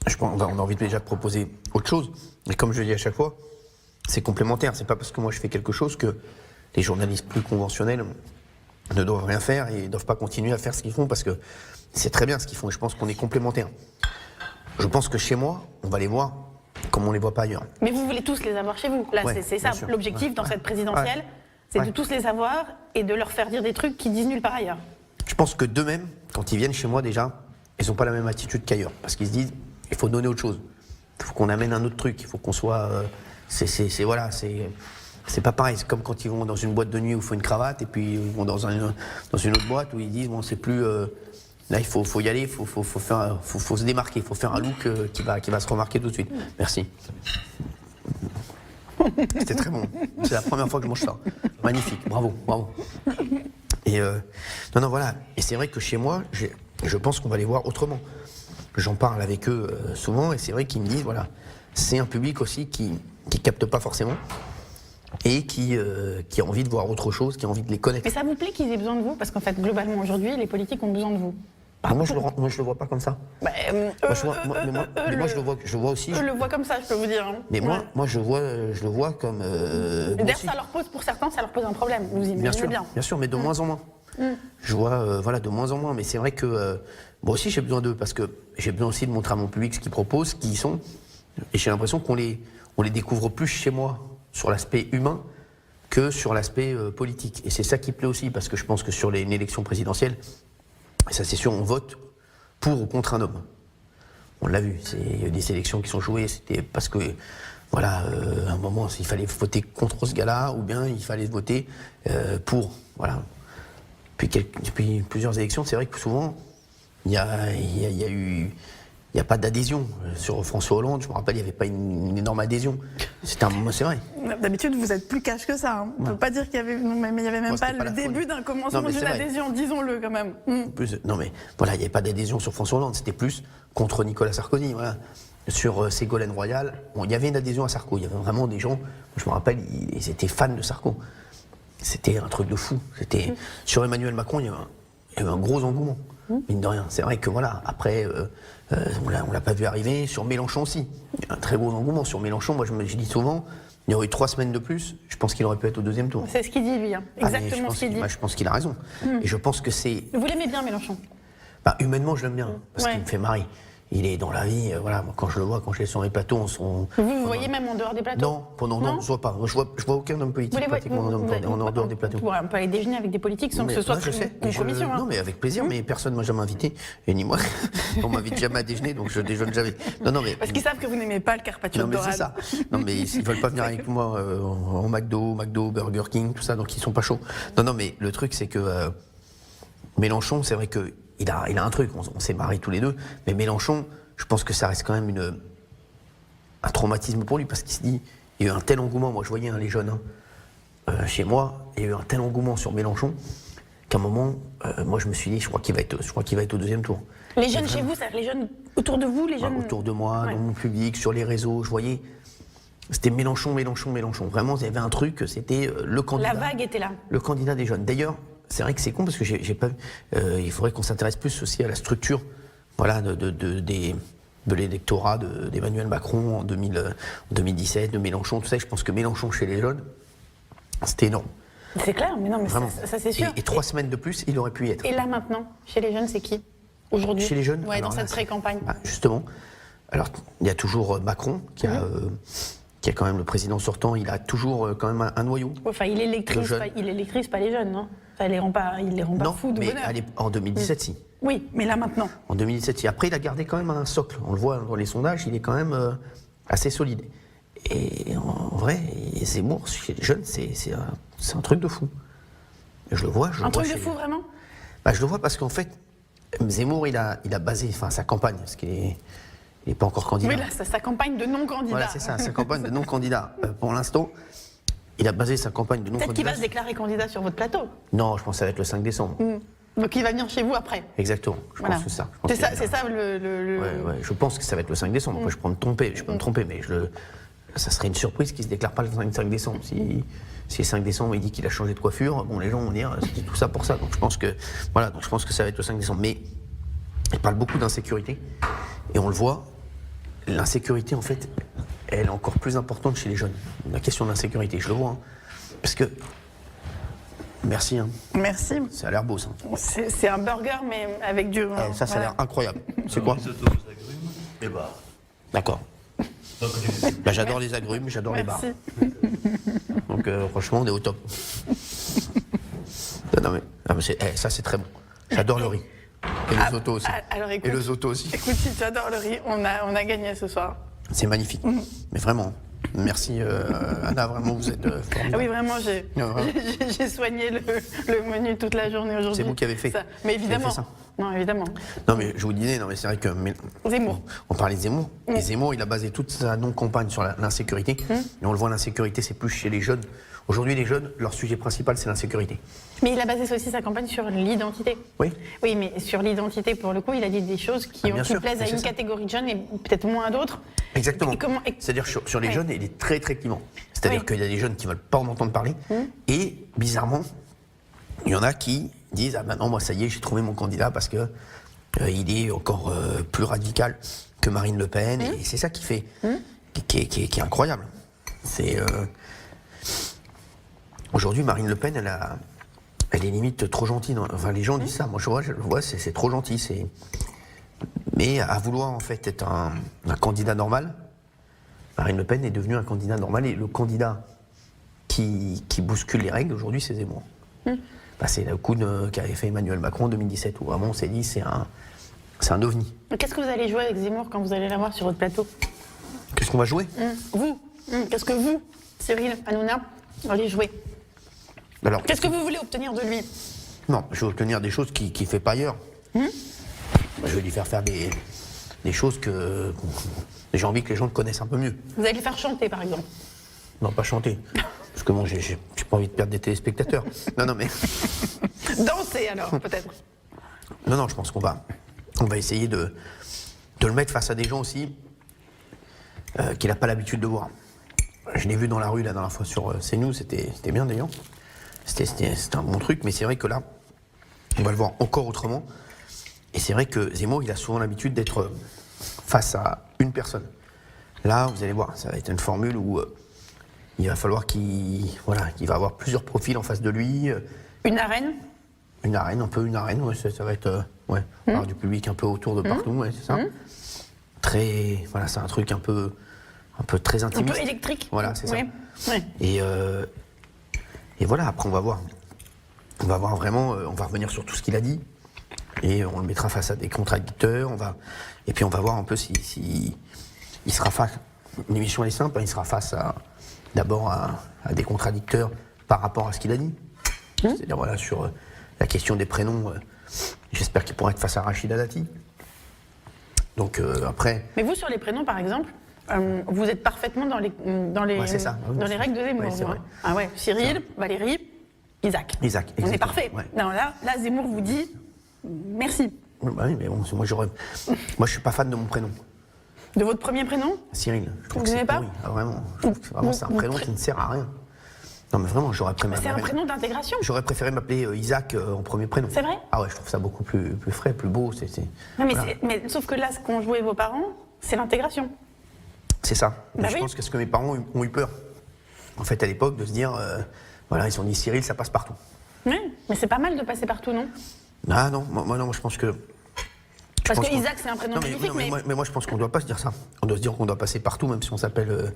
[SPEAKER 2] Je pense qu'on a envie déjà de proposer autre chose. Et comme je le dis à chaque fois, c'est complémentaire. C'est pas parce que moi je fais quelque chose que les journalistes plus conventionnels ne doivent rien faire et ne doivent pas continuer à faire ce qu'ils font parce que c'est très bien ce qu'ils font et je pense qu'on est complémentaires. Je pense que chez moi, on va les voir comme on les voit pas ailleurs.
[SPEAKER 1] Mais vous voulez tous les avoir chez vous. Là, c'est ça l'objectif dans cette présidentielle, c'est de tous les avoir et de leur faire dire des trucs qu'ils disent nulle part ailleurs.
[SPEAKER 2] Je pense que d'eux-mêmes, quand ils viennent chez moi déjà, ils n'ont pas la même attitude qu'ailleurs parce qu'ils se disent il faut donner autre chose. Il faut qu'on amène un autre truc. Il faut qu'on soit. C'est pas pareil. C'est comme quand ils vont dans une boîte de nuit où il faut une cravate et puis ils vont dans une autre boîte où ils disent bon, c'est plus. Là, il faut y aller. Faut se démarquer. Il faut faire un look qui va se remarquer tout de suite. Merci. C'était très bon. C'est la première fois que je mange ça. Magnifique. Bravo. Et non, voilà. Et c'est vrai que chez moi, je pense qu'on va les voir autrement. J'en parle avec eux souvent et c'est vrai qu'ils me disent, voilà, c'est un public aussi qui capte pas forcément. et qui a envie de voir autre chose, qui a envie de les connaître.
[SPEAKER 1] Mais ça vous plaît qu'ils aient besoin de vous? Parce qu'en fait, globalement, aujourd'hui, les politiques ont besoin de vous.
[SPEAKER 2] Moi, je le vois pas comme ça. Moi, je le vois aussi.
[SPEAKER 1] Je le vois comme ça, je peux vous dire. Hein.
[SPEAKER 2] Mais moi, je le vois comme.
[SPEAKER 1] D'ailleurs, ça leur pose, pour certains, ça leur pose un problème. Vous imaginez bien.
[SPEAKER 2] Bien sûr, mais de moins en moins. Je vois, de moins en moins. Mais c'est vrai que moi aussi, j'ai besoin d'eux parce que j'ai besoin aussi de montrer à mon public ce qu'ils proposent, qui ils sont. Et j'ai l'impression qu'on les découvre plus chez moi sur l'aspect humain que sur l'aspect politique. Et c'est ça qui plaît aussi, parce que je pense que sur une élection présidentielle, ça c'est sûr, on vote pour ou contre un homme. On l'a vu, il y a des élections qui sont jouées, c'était parce que, à un moment, il fallait voter contre ce gars-là, ou bien il fallait voter pour, voilà. Depuis plusieurs élections, c'est vrai que souvent, il n'y a pas d'adhésion. Sur François Hollande, je me rappelle, il n'y avait pas une énorme adhésion. C'est vrai.
[SPEAKER 1] D'habitude, vous êtes plus cash que ça. Hein. On ne peut pas dire qu'il y avait, mais il n'y avait même pas le début d'un commencement d'une adhésion, disons-le quand même.
[SPEAKER 2] Non mais voilà, il n'y avait pas d'adhésion sur François Hollande, c'était plus contre Nicolas Sarkozy. Voilà. Sur Ségolène Royal, il y avait une adhésion à Sarko. Il y avait vraiment des gens, je me rappelle, ils étaient fans de Sarko. C'était un truc de fou. Sur Emmanuel Macron, il y a eu un gros engouement. Mine de rien. C'est vrai que après, on l'a pas vu arriver. Sur Mélenchon aussi, il y a un très gros engouement. Sur Mélenchon, moi je dis souvent, il y aurait eu 3 semaines de plus, je pense qu'il aurait pu être au 2e tour.
[SPEAKER 1] C'est ce qu'il dit lui, hein. Exactement ce qu'il dit.
[SPEAKER 2] Je pense qu'il a raison. Et je pense que c'est...
[SPEAKER 1] Vous l'aimez bien, Mélenchon?
[SPEAKER 2] Humainement, je l'aime bien, parce qu'il me fait marrer. Il est dans la vie, moi, quand je le vois, quand je l'ai sur les plateaux,
[SPEAKER 1] Vous voyez même en dehors des plateaux?
[SPEAKER 2] Non, je vois pas. Je vois aucun homme politique pratiquement en dehors des plateaux.
[SPEAKER 1] On peut aller déjeuner avec des politiques sans que ce soit une commission.
[SPEAKER 2] Non, mais avec plaisir, mais personne ne m'a jamais invité, et ni moi. On m'invite jamais à déjeuner, donc je déjeune jamais.
[SPEAKER 1] Parce qu'ils savent que vous n'aimez pas le carpaccio dorade.
[SPEAKER 2] C'est ça. Non, mais ils veulent pas venir avec moi en McDo, Burger King, tout ça, donc ils sont pas chauds. Non, mais le truc, c'est que Mélenchon, c'est vrai que il a un truc, on s'est marrés tous les deux, mais Mélenchon, je pense que ça reste quand même un traumatisme pour lui, parce qu'il se dit, il y a eu un tel engouement, moi je voyais les jeunes chez moi, il y a eu un tel engouement sur Mélenchon, qu'à un moment, moi je me suis dit, je crois qu'il va être au 2e tour.
[SPEAKER 1] Les jeunes chez vous, c'est-à-dire les jeunes autour de vous, les jeunes...
[SPEAKER 2] Autour de moi, dans mon public, sur les réseaux, je voyais, c'était Mélenchon. Vraiment, il y avait un truc, c'était le candidat.
[SPEAKER 1] La vague était là.
[SPEAKER 2] Le candidat des jeunes. D'ailleurs, c'est vrai que c'est con parce que j'ai pas. Il faudrait qu'on s'intéresse plus aussi à la structure, de l'électorat d'Emmanuel Macron en 2017, de Mélenchon, tout ça. Je pense que Mélenchon chez les jeunes, c'était énorme.
[SPEAKER 1] C'est clair, mais non, mais ça c'est sûr.
[SPEAKER 2] Et 3 semaines de plus, il aurait pu y être.
[SPEAKER 1] Et là maintenant, chez les jeunes, c'est qui aujourd'hui?
[SPEAKER 2] Chez les jeunes,
[SPEAKER 1] dans cette pré-campagne.
[SPEAKER 2] Justement. Alors, il y a toujours Macron qui a quand même le président sortant. Il a toujours quand même un noyau.
[SPEAKER 1] Enfin, il électrise pas les jeunes, non? Il les rend pas fous de bonheur.
[SPEAKER 2] Non, mais en 2017, si.
[SPEAKER 1] Oui, mais là maintenant.
[SPEAKER 2] En 2017, si. Après, il a gardé quand même un socle. On le voit dans les sondages, il est quand même assez solide. Et en vrai, Zemmour, chez les jeunes, c'est un truc de fou. Je le vois.
[SPEAKER 1] Un truc de fou, vraiment?
[SPEAKER 2] Je le vois parce qu'en fait, Zemmour, il a basé sa campagne, parce qu'il n'est pas encore candidat.
[SPEAKER 1] Oui, là, sa campagne de non-candidat.
[SPEAKER 2] Voilà, c'est ça, sa campagne de non-candidat. Pour l'instant, il a basé sa campagne de non-candidat.
[SPEAKER 1] Peut-être qu'il va se déclarer candidat sur votre plateau.
[SPEAKER 2] Non, je pense que ça va être le 5 décembre.
[SPEAKER 1] Donc il va venir chez vous après.
[SPEAKER 2] Exactement, je pense que ça.
[SPEAKER 1] C'est ça le...
[SPEAKER 2] Ouais, je pense que ça va être le 5 décembre. Après, je peux me tromper, mais ça serait une surprise qu'il ne se déclare pas le 5 décembre. Si le 5 décembre, il dit qu'il a changé de coiffure, les gens vont dire c'est tout ça pour ça. Donc je pense que ça va être le 5 décembre. Mais il parle beaucoup d'insécurité. Et on le voit, l'insécurité, en fait, elle est encore plus importante chez les jeunes. La question de l'insécurité, je le vois. Parce que... Merci.
[SPEAKER 1] Merci.
[SPEAKER 2] Ça a l'air beau, ça.
[SPEAKER 1] C'est un burger, mais avec du...
[SPEAKER 2] ça a l'air incroyable. C'est quoi?
[SPEAKER 3] Les bars.
[SPEAKER 2] D'accord. J'adore les agrumes, j'adore les bars. Donc franchement, on est au top. Ça, c'est très bon. J'adore le riz. Et le zoto aussi.
[SPEAKER 1] Alors, écoute,
[SPEAKER 2] et le zoto aussi.
[SPEAKER 1] Écoute, si tu adores le riz, on a gagné ce soir.
[SPEAKER 2] C'est magnifique. Mais vraiment. Merci Anna, vraiment vous êtes formidable.
[SPEAKER 1] Ah oui, vraiment, j'ai soigné le menu toute la journée aujourd'hui.
[SPEAKER 2] C'est vous qui avez fait.
[SPEAKER 1] Ça. Mais évidemment, Non, évidemment.
[SPEAKER 2] Non, mais je vous disais, non, mais c'est vrai que.
[SPEAKER 1] Zemmour.
[SPEAKER 2] On parlait de Zemmour. Et Zemmour, il a basé toute sa non-campagne sur l'insécurité. Et on le voit, l'insécurité, c'est plus chez les jeunes. Aujourd'hui, les jeunes, leur sujet principal, c'est l'insécurité.
[SPEAKER 1] Mais il a basé aussi sa campagne sur l'identité.
[SPEAKER 2] Oui.
[SPEAKER 1] Oui, mais sur l'identité, pour le coup, il a dit des choses qui plaisent à une catégorie de jeunes et peut-être moins à d'autres.
[SPEAKER 2] Exactement. C'est-à-dire sur les jeunes, il est très très clivant. C'est-à-dire qu'il y a des jeunes qui ne veulent pas en entendre parler. Et bizarrement, il y en a qui disent « Ah ben non, moi ça y est, j'ai trouvé mon candidat parce que il est encore plus radical que Marine Le Pen. » Et c'est ça qui fait, qui est incroyable. C'est... Aujourd'hui, Marine Le Pen, elle est limite trop gentille. Enfin, les gens disent ça. Moi, je vois, c'est trop gentil. Mais à vouloir, en fait, être un candidat normal, Marine Le Pen est devenue un candidat normal. Et le candidat qui bouscule les règles, aujourd'hui, c'est Zemmour. C'est le coup qu'avait fait Emmanuel Macron en 2017, où vraiment on s'est dit, c'est un ovni.
[SPEAKER 1] Qu'est-ce que vous allez jouer avec Zemmour quand vous allez l'avoir sur votre plateau?
[SPEAKER 2] Qu'est-ce qu'on va jouer?
[SPEAKER 1] Vous. Qu'est-ce que vous, Cyril Hanouna, allez jouer?
[SPEAKER 2] Alors,
[SPEAKER 1] qu'est-ce que vous voulez obtenir de lui?
[SPEAKER 2] Non, je vais obtenir des choses qu'il ne fait pas ailleurs. Je vais lui faire des choses que j'ai envie que les gens connaissent un peu mieux.
[SPEAKER 1] Vous allez les faire chanter, par exemple?
[SPEAKER 2] Non, pas chanter. Parce que moi, j'ai pas envie de perdre des téléspectateurs. Non, mais...
[SPEAKER 1] Danser, alors, peut-être?
[SPEAKER 2] Non, je pense qu'on va essayer de le mettre face à des gens aussi qu'il n'a pas l'habitude de voir. Je l'ai vu dans la rue la dernière fois sur CNews, c'était bien d'ailleurs. C'était un bon truc, mais c'est vrai que là, on va le voir encore autrement. Et c'est vrai que Zemmour, il a souvent l'habitude d'être face à une personne. Là, vous allez voir, ça va être une formule où il va falloir qu'il va avoir plusieurs profils en face de lui.
[SPEAKER 1] Une arène?
[SPEAKER 2] Une arène, ouais, ça va être avoir du public un peu autour de partout, ouais, c'est ça. Très, voilà, c'est un truc un peu très intimiste.
[SPEAKER 1] Un peu électrique.
[SPEAKER 2] Voilà, c'est ça.
[SPEAKER 1] Ouais.
[SPEAKER 2] Et voilà, après on va voir. On va voir vraiment, on va revenir sur tout ce qu'il a dit. Et on le mettra face à des contradicteurs. Et puis on va voir un peu si il sera face. L'émission elle est simple, il sera face d'abord à des contradicteurs par rapport à ce qu'il a dit. C'est-à-dire voilà, sur la question des prénoms, j'espère qu'il pourra être face à Rachida Dati. Donc après.
[SPEAKER 1] Mais vous, sur les prénoms par exemple, vous êtes parfaitement dans les
[SPEAKER 2] c'est ça.
[SPEAKER 1] dans les règles de Zemmour.
[SPEAKER 2] Ouais, c'est vrai.
[SPEAKER 1] Ah ouais, Cyril, Valérie, Isaac. On est parfait.
[SPEAKER 2] Ouais.
[SPEAKER 1] Non, là, Zemmour vous dit merci.
[SPEAKER 2] Oui, mais bon, moi je suis pas fan de mon prénom.
[SPEAKER 1] De votre premier prénom?
[SPEAKER 2] Cyril. Je trouve
[SPEAKER 1] vous n'aimez pas?
[SPEAKER 2] Vraiment. Je trouve que vraiment, c'est un prénom qui ne sert à rien. Non, mais vraiment, j'aurais préféré.
[SPEAKER 1] C'est un prénom d'intégration.
[SPEAKER 2] J'aurais préféré m'appeler Isaac en premier prénom.
[SPEAKER 1] C'est vrai?
[SPEAKER 2] Ah ouais, je trouve ça beaucoup plus frais, plus beau.
[SPEAKER 1] Non, mais,
[SPEAKER 2] voilà.
[SPEAKER 1] mais sauf que là, ce qu'ont joué vos parents, c'est l'intégration.
[SPEAKER 2] C'est ça.
[SPEAKER 1] Bah
[SPEAKER 2] je pense que ce que mes parents ont eu peur, en fait, à l'époque, de se dire, voilà, ils se sont dit Cyril, ça passe partout.
[SPEAKER 1] Oui, mais c'est pas mal de passer partout, non?
[SPEAKER 2] Ah non, moi je pense que.
[SPEAKER 1] Parce que Isaac, c'est un prénom magnifique,
[SPEAKER 2] mais moi je pense qu'on ne doit pas se dire ça. On doit se dire qu'on doit passer partout, même si on s'appelle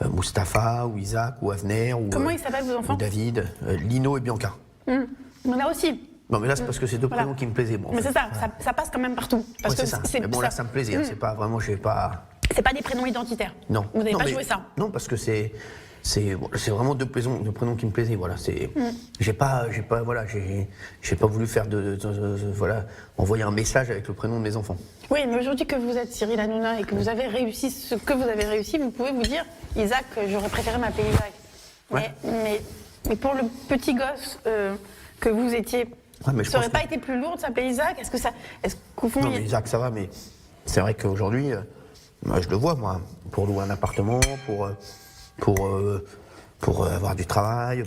[SPEAKER 2] Mustapha, ou Isaac, ou Avner, ou.
[SPEAKER 1] Comment ils s'appellent vos enfants?
[SPEAKER 2] Ou David, Lino et Bianca.
[SPEAKER 1] On a aussi.
[SPEAKER 2] Non, mais là, c'est parce que c'est deux prénoms qui me plaisaient. Bon,
[SPEAKER 1] mais c'est ça passe quand même partout. Parce que
[SPEAKER 2] c'est ça. Mais bon, là, ça me plaisait. C'est pas vraiment, je vais pas.
[SPEAKER 1] C'est pas des prénoms identitaires.
[SPEAKER 2] Non.
[SPEAKER 1] Vous n'avez pas joué ça.
[SPEAKER 2] Non, parce que c'est vraiment deux prénoms qui me plaisaient. Voilà, j'ai pas voulu faire voilà, envoyer un message avec le prénom de mes enfants.
[SPEAKER 1] Oui, mais aujourd'hui que vous êtes Cyril Hanouna et que vous avez réussi ce que vous avez réussi, vous pouvez vous dire, Isaac, j'aurais préféré m'appeler Isaac.
[SPEAKER 2] Ouais.
[SPEAKER 1] Mais pour le petit gosse que vous étiez, ça n'aurait pas été plus lourd de s'appeler Isaac? Est-ce qu'au fond,
[SPEAKER 2] non, mais Isaac, ça va, mais c'est vrai qu'aujourd'hui, je le vois, moi, pour louer un appartement, pour avoir du travail,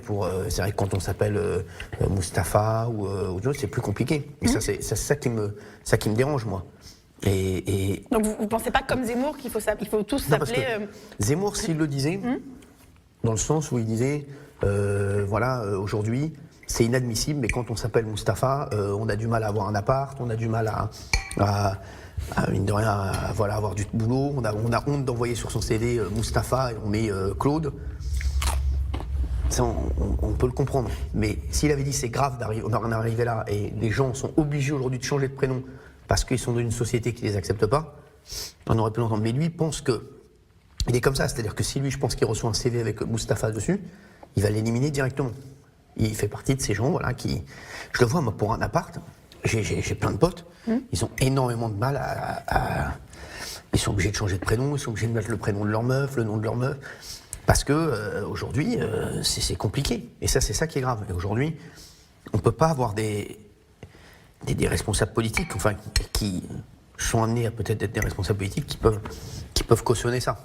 [SPEAKER 2] c'est vrai que quand on s'appelle Mustapha ou autre chose, c'est plus compliqué. Et ça, c'est ça qui me dérange, moi.
[SPEAKER 1] Donc vous ne pensez pas comme Zemmour qu'il faut tous s'appeler...
[SPEAKER 2] Zemmour, s'il le disait, dans le sens où il disait, aujourd'hui, c'est inadmissible, mais quand on s'appelle Mustapha, on a du mal à avoir un appart, on a du mal mine de rien, avoir du boulot. On a honte d'envoyer sur son CV Mustapha et on met Claude. Ça, on peut le comprendre. Mais s'il avait dit c'est grave d'en arriver là et les gens sont obligés aujourd'hui de changer de prénom parce qu'ils sont dans une société qui ne les accepte pas, on aurait pu l'entendre. Mais lui pense que il est comme ça. C'est-à-dire que si lui, je pense qu'il reçoit un CV avec Mustapha dessus, il va l'éliminer directement. Il fait partie de ces gens, voilà, qui... Je le vois, moi, pour un appart, j'ai plein de potes, ils ont énormément de mal ils sont obligés de changer de prénom, ils sont obligés de mettre le prénom de leur meuf, le nom de leur meuf, parce que aujourd'hui, c'est compliqué. Et ça, c'est ça qui est grave. Et aujourd'hui, on ne peut pas avoir des responsables politiques, enfin, qui sont amenés à peut-être être des responsables politiques qui peuvent cautionner ça.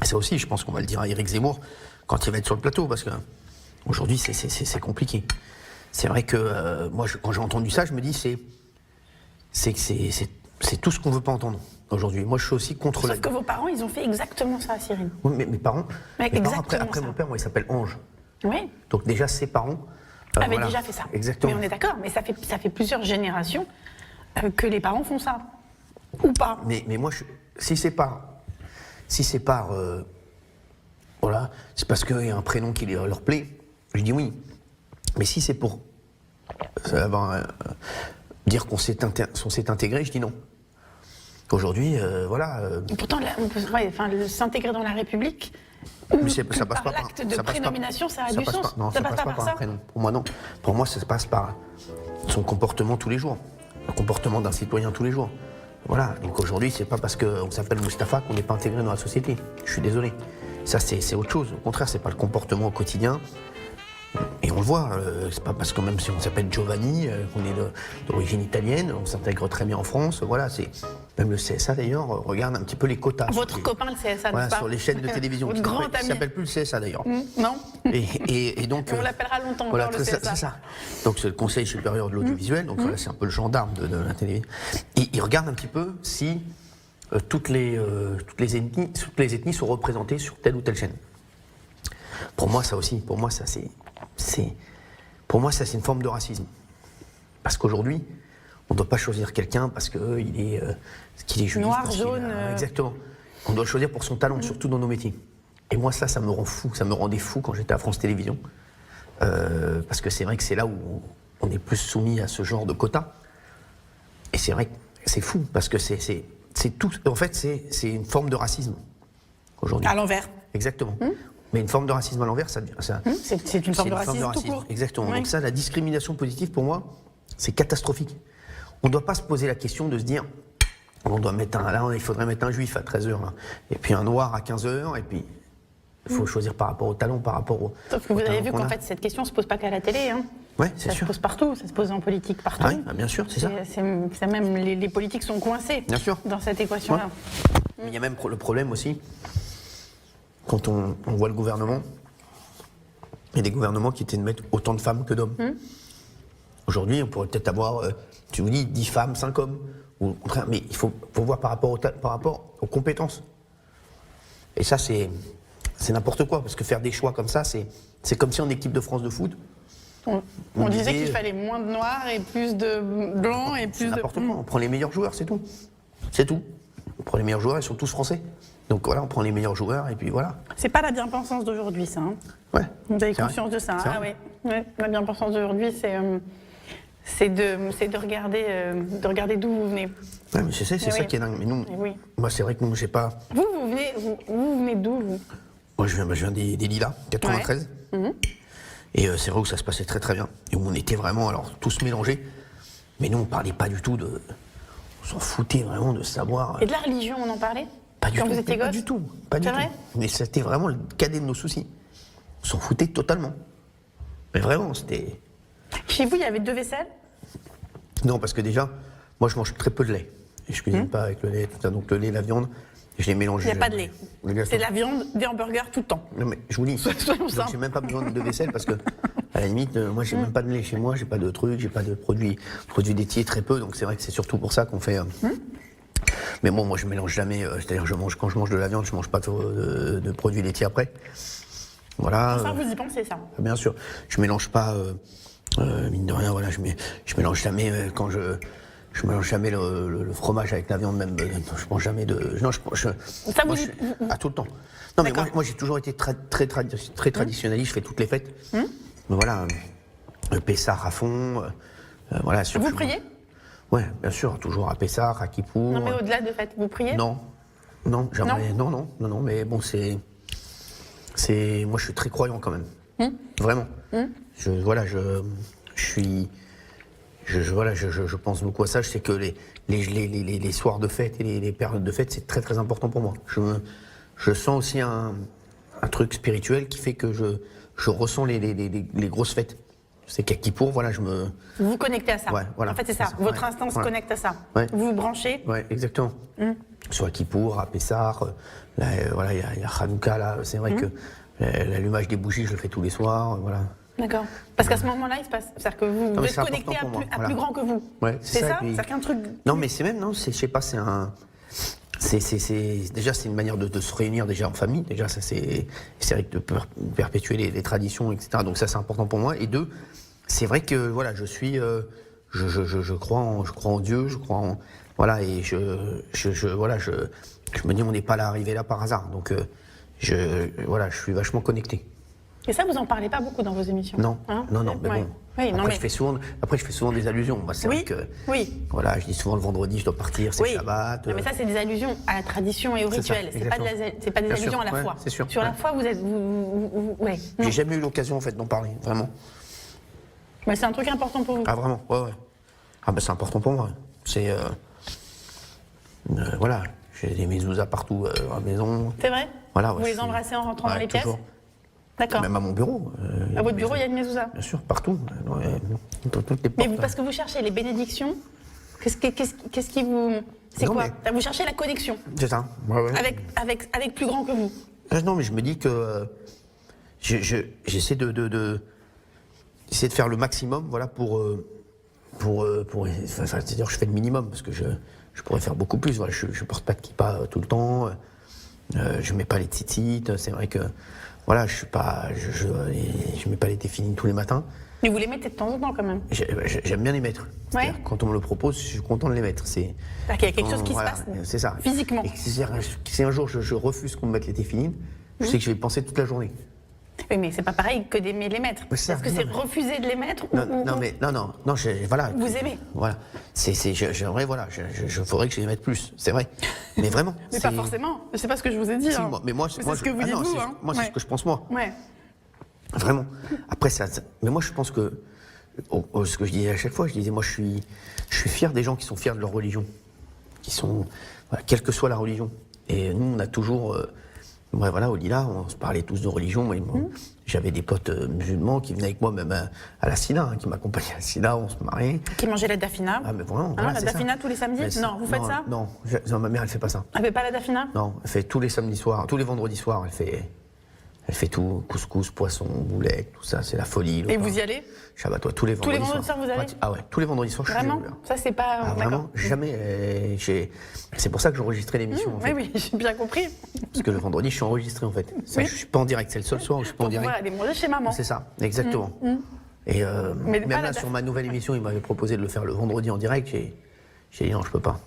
[SPEAKER 2] Et ça aussi, je pense qu'on va le dire à Éric Zemmour quand il va être sur le plateau, parce que aujourd'hui, c'est compliqué. C'est vrai que moi, quand j'ai entendu ça, je me dis c'est tout ce qu'on ne veut pas entendre aujourd'hui. Moi, je suis aussi contre
[SPEAKER 1] Sauf que vos parents, ils ont fait exactement ça, Cyril.
[SPEAKER 2] Oui, mais mes parents, après mon père, moi, il s'appelle Ange.
[SPEAKER 1] Oui.
[SPEAKER 2] Donc déjà, ses parents
[SPEAKER 1] avaient déjà fait ça.
[SPEAKER 2] Exactement.
[SPEAKER 1] Mais on est d'accord, mais ça fait plusieurs générations que les parents font ça. Ou pas.
[SPEAKER 2] Mais moi, si c'est voilà, c'est parce qu'il y a un prénom qui leur plaît, je dis oui. Mais si c'est pour dire qu'on s'est intégré, je dis non. Aujourd'hui, voilà.
[SPEAKER 1] Pourtant, s'intégrer dans la République,
[SPEAKER 2] ça passe pas
[SPEAKER 1] l'acte de prénomination, ça a du sens.
[SPEAKER 2] Non, ça passe pas par un prénom. Pour moi, non. Pour moi, ça se passe par son comportement tous les jours. Le comportement d'un citoyen tous les jours. Voilà. Donc aujourd'hui, c'est pas parce qu'on s'appelle Mustapha qu'on n'est pas intégré dans la société. Je suis désolé. Ça, c'est autre chose. Au contraire, c'est pas le comportement au quotidien. Et on le voit, c'est pas parce que même si on s'appelle Giovanni, qu'on est d'origine italienne, on s'intègre très bien en France. Voilà, c'est même le CSA d'ailleurs regarde un petit peu les quotas.
[SPEAKER 1] Votre copain le CSA,
[SPEAKER 2] voilà,
[SPEAKER 1] n'est-ce pas ?
[SPEAKER 2] Sur les chaînes de télévision.
[SPEAKER 1] Votre grand ami.
[SPEAKER 2] Ça s'appelle plus le CSA d'ailleurs.
[SPEAKER 1] Non.
[SPEAKER 2] Et donc.
[SPEAKER 1] On l'appellera longtemps
[SPEAKER 2] voilà,
[SPEAKER 1] encore le CSA.
[SPEAKER 2] C'est ça. Donc c'est le Conseil supérieur de l'audiovisuel. Donc voilà, c'est un peu le gendarme de la télévision. Et il regarde un petit peu si toutes les ethnies sont représentées sur telle ou telle chaîne. Pour moi, ça aussi. Pour moi, ça c'est une forme de racisme. Parce qu'aujourd'hui, on ne doit pas choisir quelqu'un parce qu'il est juif.
[SPEAKER 1] Noir, jaune.
[SPEAKER 2] Exactement. On doit le choisir pour son talent, surtout dans nos métiers. Et moi, ça me rend fou. Ça me rendait fou quand j'étais à France Télévisions. Parce que c'est vrai que c'est là où on est plus soumis à ce genre de quotas. Et c'est vrai que c'est fou, parce que c'est tout. En fait, c'est une forme de racisme aujourd'hui.
[SPEAKER 1] À l'envers.
[SPEAKER 2] Exactement. Mais une forme de racisme à l'envers, c'est
[SPEAKER 1] une forme de racisme tout court.
[SPEAKER 2] Exactement.
[SPEAKER 1] Oui.
[SPEAKER 2] Donc ça, la discrimination positive, pour moi, c'est catastrophique. On ne doit pas se poser la question de se dire, il faudrait mettre un juif à 13h, là, et puis un noir à 15h, et puis il faut choisir par rapport au talent, par rapport au...
[SPEAKER 1] Sauf que vous avez vu qu'en fait, cette question ne se pose pas qu'à la télé. Hein.
[SPEAKER 2] Oui, c'est sûr.
[SPEAKER 1] Ça se pose partout, ça se pose en politique partout.
[SPEAKER 2] Ah oui, bien sûr, c'est ça.
[SPEAKER 1] C'est même, les politiques sont coincés
[SPEAKER 2] bien sûr.
[SPEAKER 1] Dans cette équation-là.
[SPEAKER 2] Ouais. Il y a même le problème aussi, quand on voit le gouvernement, il y a des gouvernements qui essaient de mettre autant de femmes que d'hommes. Aujourd'hui, on pourrait peut-être avoir, tu vous dis, 10 femmes, 5 hommes. Ou, au contraire, mais il faut voir par rapport aux compétences. Et ça, c'est n'importe quoi, parce que faire des choix comme ça, c'est comme si en équipe de France de foot,
[SPEAKER 1] on disait qu'il fallait moins de noirs et plus de blancs et plus de...
[SPEAKER 2] n'importe quoi, on prend les meilleurs joueurs, c'est tout. C'est tout. On prend les meilleurs joueurs, ils sont tous français. Donc voilà, on prend les meilleurs joueurs et puis voilà.
[SPEAKER 1] C'est pas la bien-pensance d'aujourd'hui, ça. Hein.
[SPEAKER 2] Ouais.
[SPEAKER 1] Vous avez conscience de ça. Ah ouais. La bien-pensance d'aujourd'hui, c'est de regarder d'où vous venez.
[SPEAKER 2] Ouais, mais c'est ça qui est dingue. Mais nous, moi, c'est vrai que nous, j'ai pas.
[SPEAKER 1] Vous venez d'où, vous ?
[SPEAKER 2] Moi, je viens des Lilas, 93. Ouais. Et c'est vrai où ça se passait très très bien. Et où on était vraiment, alors, tous mélangés. Mais nous, on parlait pas du tout de. On s'en foutait vraiment de savoir.
[SPEAKER 1] Et de la religion, on en parlait ?
[SPEAKER 2] Pas du
[SPEAKER 1] Quand
[SPEAKER 2] tout.
[SPEAKER 1] vous étiez gosse ?
[SPEAKER 2] Pas du tout. Pas du tout. Mais c'était vraiment le cadet de nos soucis. On s'en foutait totalement. Mais vraiment, c'était.
[SPEAKER 1] Chez vous, il y avait 2 vaisselles ?
[SPEAKER 2] Non, parce que déjà, moi, je mange très peu de lait. Et je cuisine pas avec le lait, tout ça. Donc le lait, la viande, je les mélange.
[SPEAKER 1] Il n'y a pas de lait. C'est de la viande, des hamburgers tout le temps.
[SPEAKER 2] Non, mais je vous dis, j'ai même pas besoin de vaisselle parce que, à la limite, moi, j'ai même pas de lait chez moi, j'ai pas de trucs, j'ai pas de produits laitiers, très peu. Donc c'est vrai que c'est surtout pour ça qu'on fait. Mais bon, moi, je mélange jamais. C'est-à-dire, quand je mange de la viande, je mange pas de produits laitiers après. Voilà.
[SPEAKER 1] Ça, vous y pensez, ça ?
[SPEAKER 2] Bien sûr. Je mélange pas. Mine de rien, voilà, je mélange jamais quand je mélange jamais le fromage avec la viande, même. Je mange jamais de. Non, tout le temps. Non, mais moi j'ai toujours été très traditionnaliste. Je fais toutes les fêtes. Mais voilà, le Pessah à fond. Voilà.
[SPEAKER 1] Vous priez ?
[SPEAKER 2] Ouais, bien sûr, toujours à Pessah, à Kippour.
[SPEAKER 1] Non, mais au-delà de fête, vous priez ?
[SPEAKER 2] Non, jamais. Non, mais bon, moi, je suis très croyant quand même. Vraiment. Je voilà, je pense beaucoup à ça. Je sais que les soirs de fête et les périodes de fête, c'est très très important pour moi. Je sens aussi un truc spirituel qui fait que je ressens les grosses fêtes. Je sais qu'à Kippour, voilà,
[SPEAKER 1] Vous vous connectez à ça.
[SPEAKER 2] Ouais, voilà.
[SPEAKER 1] En fait, c'est ça. Votre instinct se connecte à ça.
[SPEAKER 2] Ouais.
[SPEAKER 1] Vous vous branchez.
[SPEAKER 2] Ouais, exactement. Soit à Kippour, à Pessar, voilà, il y a Hanouka, là. C'est vrai que l'allumage des bougies, je le fais tous les soirs, voilà.
[SPEAKER 1] D'accord. Parce qu'à ce moment-là, il se passe. C'est-à-dire que vous êtes connecté à plus grand que vous.
[SPEAKER 2] Ouais,
[SPEAKER 1] c'est ça.
[SPEAKER 2] Puis...
[SPEAKER 1] C'est qu'un truc.
[SPEAKER 2] Non, mais c'est même, non, je sais pas, c'est un. Déjà, c'est une manière de se réunir déjà en famille. Déjà, ça, c'est vrai que de perpétuer les traditions, etc. Donc ça, c'est important pour moi. Et deux, c'est vrai que voilà, je suis, je crois en Dieu, je crois en, voilà, et je me dis, on n'est pas arrivé là par hasard. Donc voilà, je suis vachement connecté.
[SPEAKER 1] Et ça, vous en parlez pas beaucoup dans vos émissions.
[SPEAKER 2] Non,
[SPEAKER 1] hein,
[SPEAKER 2] non, mais
[SPEAKER 1] ouais.
[SPEAKER 2] bon.
[SPEAKER 1] Oui,
[SPEAKER 2] Après, je fais souvent des allusions. Moi, c'est vrai que, voilà, je dis souvent le vendredi, je dois partir, c'est le Shabbat.
[SPEAKER 1] Non, mais ça, c'est des allusions à la tradition et au rituel. C'est pas des allusions à la foi.
[SPEAKER 2] C'est sûr.
[SPEAKER 1] Sur la foi, vous êtes, ouais.
[SPEAKER 2] J'ai jamais eu l'occasion en fait d'en parler, vraiment.
[SPEAKER 1] Mais c'est un truc important pour vous.
[SPEAKER 2] Ah vraiment, ouais. Ah ben c'est important pour moi. C'est voilà, j'ai des mezuzahs partout à la maison.
[SPEAKER 1] C'est vrai.
[SPEAKER 2] Voilà.
[SPEAKER 1] Vous les embrassez en rentrant dans les pièces. D'accord.
[SPEAKER 2] Même à mon bureau.
[SPEAKER 1] À votre bureau, il y a une mezouza.
[SPEAKER 2] Bien sûr, partout. Dans toutes les portes.
[SPEAKER 1] Mais parce que vous cherchez les bénédictions, qu'est-ce qui vous... C'est quoi Vous cherchez la connexion.
[SPEAKER 2] C'est ça. Ouais.
[SPEAKER 1] Avec plus grand que vous.
[SPEAKER 2] Non, mais je me dis que j'essaie de faire le maximum, voilà, c'est-à-dire je fais le minimum parce que je pourrais faire beaucoup plus. Voilà, je porte pas de kippa tout le temps, je mets pas les tzitzit. C'est vrai que voilà, je mets pas les téfilines tous les matins.
[SPEAKER 1] Mais vous les mettez de temps en temps quand même.
[SPEAKER 2] J'aime bien les mettre.
[SPEAKER 1] Ouais.
[SPEAKER 2] Quand on me le propose, je suis content de les mettre.
[SPEAKER 1] Il y a quelque chose qui se passe.
[SPEAKER 2] C'est ça.
[SPEAKER 1] Physiquement.
[SPEAKER 2] Et si un jour je refuse qu'on me mette les téfilines, je sais que je vais y penser toute la journée.
[SPEAKER 1] Oui, mais c'est pas pareil que d'aimer les mettre. Est-ce que c'est refuser de les mettre
[SPEAKER 2] Non, voilà.
[SPEAKER 1] Vous aimez.
[SPEAKER 2] Voilà. J'aimerais, voilà, faudrait que je les mette plus, c'est vrai. Mais vraiment.
[SPEAKER 1] Mais pas forcément. C'est pas ce que je vous ai dit.
[SPEAKER 2] Si, mais moi, c'est
[SPEAKER 1] ce que vous dites vous.
[SPEAKER 2] Moi, c'est ce que je pense moi.
[SPEAKER 1] Ouais.
[SPEAKER 2] Vraiment. Après, mais moi, je pense que, ce que je disais à chaque fois, je disais, moi, je suis fier des gens qui sont fiers de leur religion. Qui sont, voilà, quelle que soit la religion. Et nous, on a toujours... Ouais, voilà, au Lila, on se parlait tous de religion. J'avais des potes musulmans qui venaient avec moi même à la Sina, qui m'accompagnaient à la Sina, on se mariait.
[SPEAKER 1] Qui mangeaient la dafina.
[SPEAKER 2] Ah, mais vraiment. Voilà,
[SPEAKER 1] la dafina tous les samedis. Non, vous faites ça?
[SPEAKER 2] Non, ma mère, elle fait pas ça.
[SPEAKER 1] Elle fait pas la dafina?
[SPEAKER 2] Non, elle fait tous les samedis soirs, tous les vendredis soirs, elle fait tout, couscous, poisson, boulettes, tout ça, c'est la folie.
[SPEAKER 1] Et vous y allez?
[SPEAKER 2] Shabbat, toi, tous les vendredis soirs.
[SPEAKER 1] Tous les vendredis soirs, vous allez?
[SPEAKER 2] Ah ouais, tous les vendredis soirs, je suis
[SPEAKER 1] Vraiment? Ça, c'est pas...
[SPEAKER 2] Ah, vraiment, jamais. C'est pour ça que j'enregistrais l'émission, en fait.
[SPEAKER 1] Oui, j'ai bien compris.
[SPEAKER 2] Parce que le vendredi, je suis enregistré, en fait. Ça, je suis pas en direct, c'est le seul soir où je suis pas en direct.
[SPEAKER 1] Voilà, aller manger chez maman.
[SPEAKER 2] C'est ça, exactement. Et même là, sur ma nouvelle émission, il m'avait proposé de le faire le vendredi en direct. J'ai dit non, je peux pas.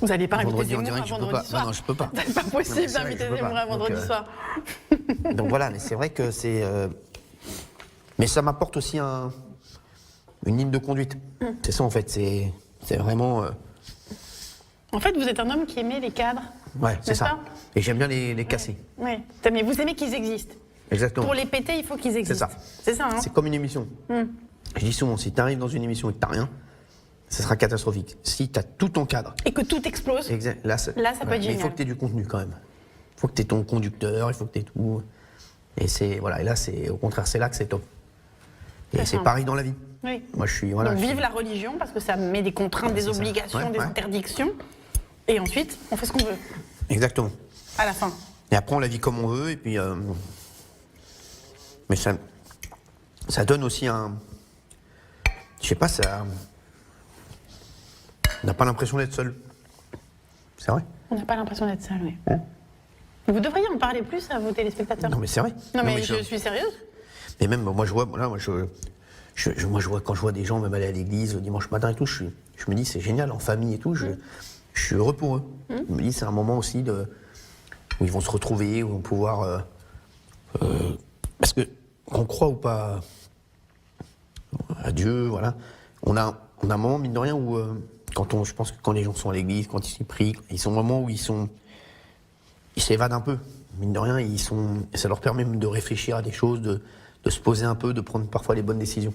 [SPEAKER 1] Vous n'allez pas inviter
[SPEAKER 2] vendredi en
[SPEAKER 1] Zemmour
[SPEAKER 2] direct,
[SPEAKER 1] un vendredi soir?
[SPEAKER 2] Non, je peux pas.
[SPEAKER 1] C'est pas possible d'inviter Zemmour un vendredi soir.
[SPEAKER 2] Donc voilà, mais c'est vrai que c'est... Mais ça m'apporte aussi une ligne de conduite. C'est ça, en fait, c'est vraiment...
[SPEAKER 1] En fait, vous êtes un homme qui aimait les cadres.
[SPEAKER 2] Ouais, c'est ça. Et j'aime bien les casser.
[SPEAKER 1] Oui, mais vous aimez qu'ils existent.
[SPEAKER 2] Exactement.
[SPEAKER 1] Pour les péter, il faut qu'ils existent. C'est ça, hein.
[SPEAKER 2] C'est comme une émission. Je dis souvent, si tu arrives dans une émission et que tu n'as rien, ça sera catastrophique. Si tu as tout en cadre...
[SPEAKER 1] Et que tout explose, là, ça peut être génial.
[SPEAKER 2] Mais il faut que tu aies du contenu quand même. Il faut que tu aies ton conducteur, il faut que tu aies tout. Et voilà, et là, au contraire, c'est là que c'est top. Et c'est pareil dans la vie.
[SPEAKER 1] Oui.
[SPEAKER 2] Moi, je suis... Voilà,
[SPEAKER 1] donc, vive la religion, parce que ça met des contraintes, des obligations, des interdictions. Et ensuite, on fait ce qu'on veut.
[SPEAKER 2] Exactement.
[SPEAKER 1] À la fin.
[SPEAKER 2] Et après, on la vit comme on veut, et puis... Mais ça donne aussi un... Je sais pas, ça... On n'a pas l'impression d'être seul. C'est vrai.
[SPEAKER 1] On n'a pas l'impression d'être seul, oui. Vous devriez en parler plus à vos téléspectateurs.
[SPEAKER 2] Non, mais c'est vrai.
[SPEAKER 1] Non, mais je suis sérieuse.
[SPEAKER 2] Mais même, moi, je vois, quand je vois des gens même aller à l'église le dimanche matin et tout, je me dis, c'est génial, en famille et tout, je suis heureux pour eux. Je me dis, c'est un moment aussi où ils vont se retrouver, où ils vont pouvoir... parce que, qu'on croit ou pas à Dieu, voilà, on a un moment, mine de rien, où... je pense que quand les gens sont à l'église, quand ils s'y prient, ils sont vraiment où ils s'évadent un peu. Mine de rien, ça leur permet même de réfléchir à des choses, de se poser un peu, de prendre parfois les bonnes décisions.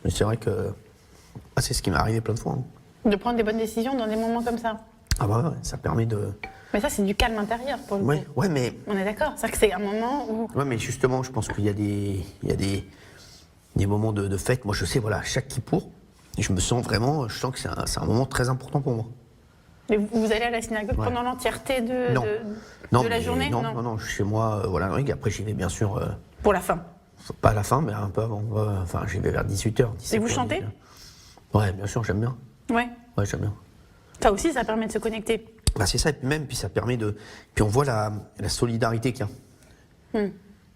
[SPEAKER 2] Mais c'est vrai que Ah, c'est ce qui m'est arrivé plein de fois.
[SPEAKER 1] De prendre des bonnes décisions dans des moments comme ça.
[SPEAKER 2] Ah bah ouais, ça permet de...
[SPEAKER 1] Mais ça, c'est du calme intérieur pour le coup.
[SPEAKER 2] Ouais, mais...
[SPEAKER 1] On est d'accord. C'est-à-dire que c'est un moment où...
[SPEAKER 2] Ouais, mais justement, je pense qu'il y a des moments de fête. Moi, je sais, voilà, chaque Kippour, je sens que c'est un moment très important pour moi.
[SPEAKER 1] Mais vous allez à la synagogue pendant l'entièreté de la journée?
[SPEAKER 2] Non, chez moi, voilà. Après, j'y vais bien sûr...
[SPEAKER 1] Pour la fin?
[SPEAKER 2] Pas à la fin, mais un peu avant. Enfin, j'y vais vers 18h.
[SPEAKER 1] Et vous chantez?
[SPEAKER 2] Ouais, bien sûr, j'aime bien.
[SPEAKER 1] Ouais,
[SPEAKER 2] j'aime bien.
[SPEAKER 1] Ça aussi, ça permet de se connecter.
[SPEAKER 2] Bah, c'est ça, et puis ça permet de... Puis on voit la solidarité qu'il y a.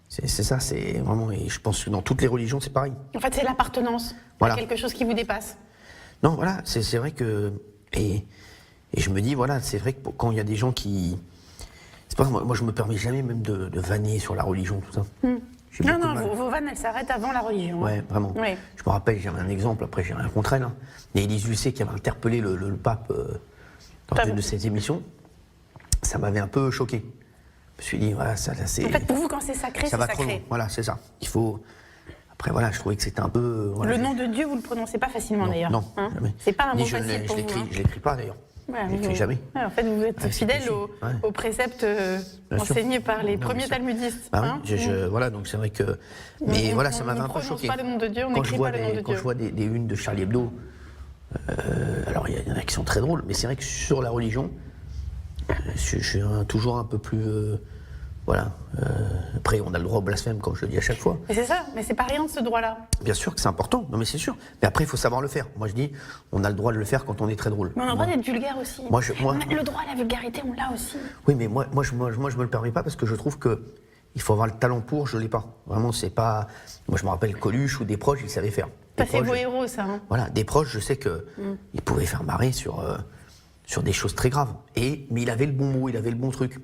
[SPEAKER 2] C'est ça, c'est vraiment... Et je pense que dans toutes les religions, c'est pareil.
[SPEAKER 1] En fait, c'est l'appartenance à quelque chose qui vous dépasse.
[SPEAKER 2] Non, voilà, c'est vrai que... Et je me dis, voilà, c'est vrai que quand il y a des gens qui... C'est pas moi, je me permets jamais même de vanner sur la religion, tout ça.
[SPEAKER 1] Non, vos vannes, elles s'arrêtent avant la religion.
[SPEAKER 2] Ouais, vraiment.
[SPEAKER 1] Ouais.
[SPEAKER 2] Je me rappelle, j'ai un exemple, après j'ai rien contre elle, hein. Mais Élise Lucet qui avait interpellé le pape dans une de ses émissions, ça m'avait un peu choqué. Je me suis dit, voilà, ça là, c'est...
[SPEAKER 1] En fait, pour vous, quand c'est sacré, c'est
[SPEAKER 2] va
[SPEAKER 1] sacré.
[SPEAKER 2] trop loin. Voilà, c'est ça. Il faut... Après, voilà, je trouvais que c'était un peu... Voilà,
[SPEAKER 1] le nom de Dieu, vous le prononcez pas facilement, d'ailleurs.
[SPEAKER 2] Non,
[SPEAKER 1] hein,
[SPEAKER 2] jamais.
[SPEAKER 1] C'est pas un mot
[SPEAKER 2] je
[SPEAKER 1] facile pour vous.
[SPEAKER 2] Je l'écris pas, d'ailleurs.
[SPEAKER 1] Ouais,
[SPEAKER 2] je l'écris jamais.
[SPEAKER 1] Ouais, en fait, vous êtes fidèle aux préceptes enseignés par les premiers talmudistes.
[SPEAKER 2] Bah oui, voilà, donc c'est vrai que... Mais voilà, ça m'avait un peu choqué.
[SPEAKER 1] On ne prononce pas le nom de Dieu, on n'écrit pas le nom de Dieu.
[SPEAKER 2] Quand je vois des unes de Charlie Hebdo, alors il y en a qui sont très drôles, mais c'est vrai que sur la religion, je suis toujours un peu plus... voilà. Après, on a le droit au blasphème, comme je le dis à chaque fois.
[SPEAKER 1] Mais c'est ça, mais c'est pas rien de ce droit-là.
[SPEAKER 2] Bien sûr que c'est important, non mais c'est sûr. Mais après, il faut savoir le faire. Moi, je dis, on a le droit de le faire quand on est très drôle.
[SPEAKER 1] Mais on a le droit d'être vulgaire aussi. Le droit à la vulgarité, on l'a aussi.
[SPEAKER 2] Oui, mais moi, je me le permets pas parce que je trouve que il faut avoir le talent pour, je l'ai pas. Vraiment, c'est pas... Moi, je me rappelle Coluche ou des proches, ils savaient faire.
[SPEAKER 1] C'est vos héros, ça. Hein.
[SPEAKER 2] Voilà, des proches, je sais qu'ils pouvaient faire marrer sur des choses très graves. Mais il avait le bon mot, il avait le bon truc.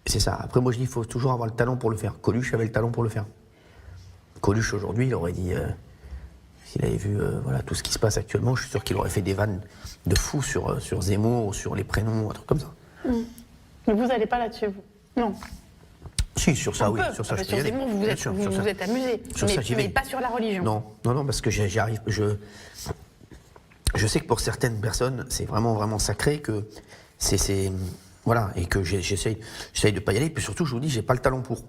[SPEAKER 2] C'est ça. Après, moi, je dis, il faut toujours avoir le talent pour le faire. Coluche avait le talent pour le faire. Coluche, aujourd'hui, il aurait dit... s'il avait vu voilà, tout ce qui se passe actuellement, je suis sûr qu'il aurait fait des vannes de fou sur Zemmour, sur les prénoms, un truc comme ça.
[SPEAKER 1] Mais vous n'allez pas là-dessus, vous? Non.
[SPEAKER 2] Si, sur ça, oui. Sur ça, je
[SPEAKER 1] sur Zemmour, vous êtes amusé. Mais pas sur la religion.
[SPEAKER 2] Non, parce que j'arrive... Je sais que pour certaines personnes, c'est vraiment, vraiment sacré, que c'est voilà, et que j'essaye de ne pas y aller. Puis surtout, je vous dis, j'ai pas le talent pour.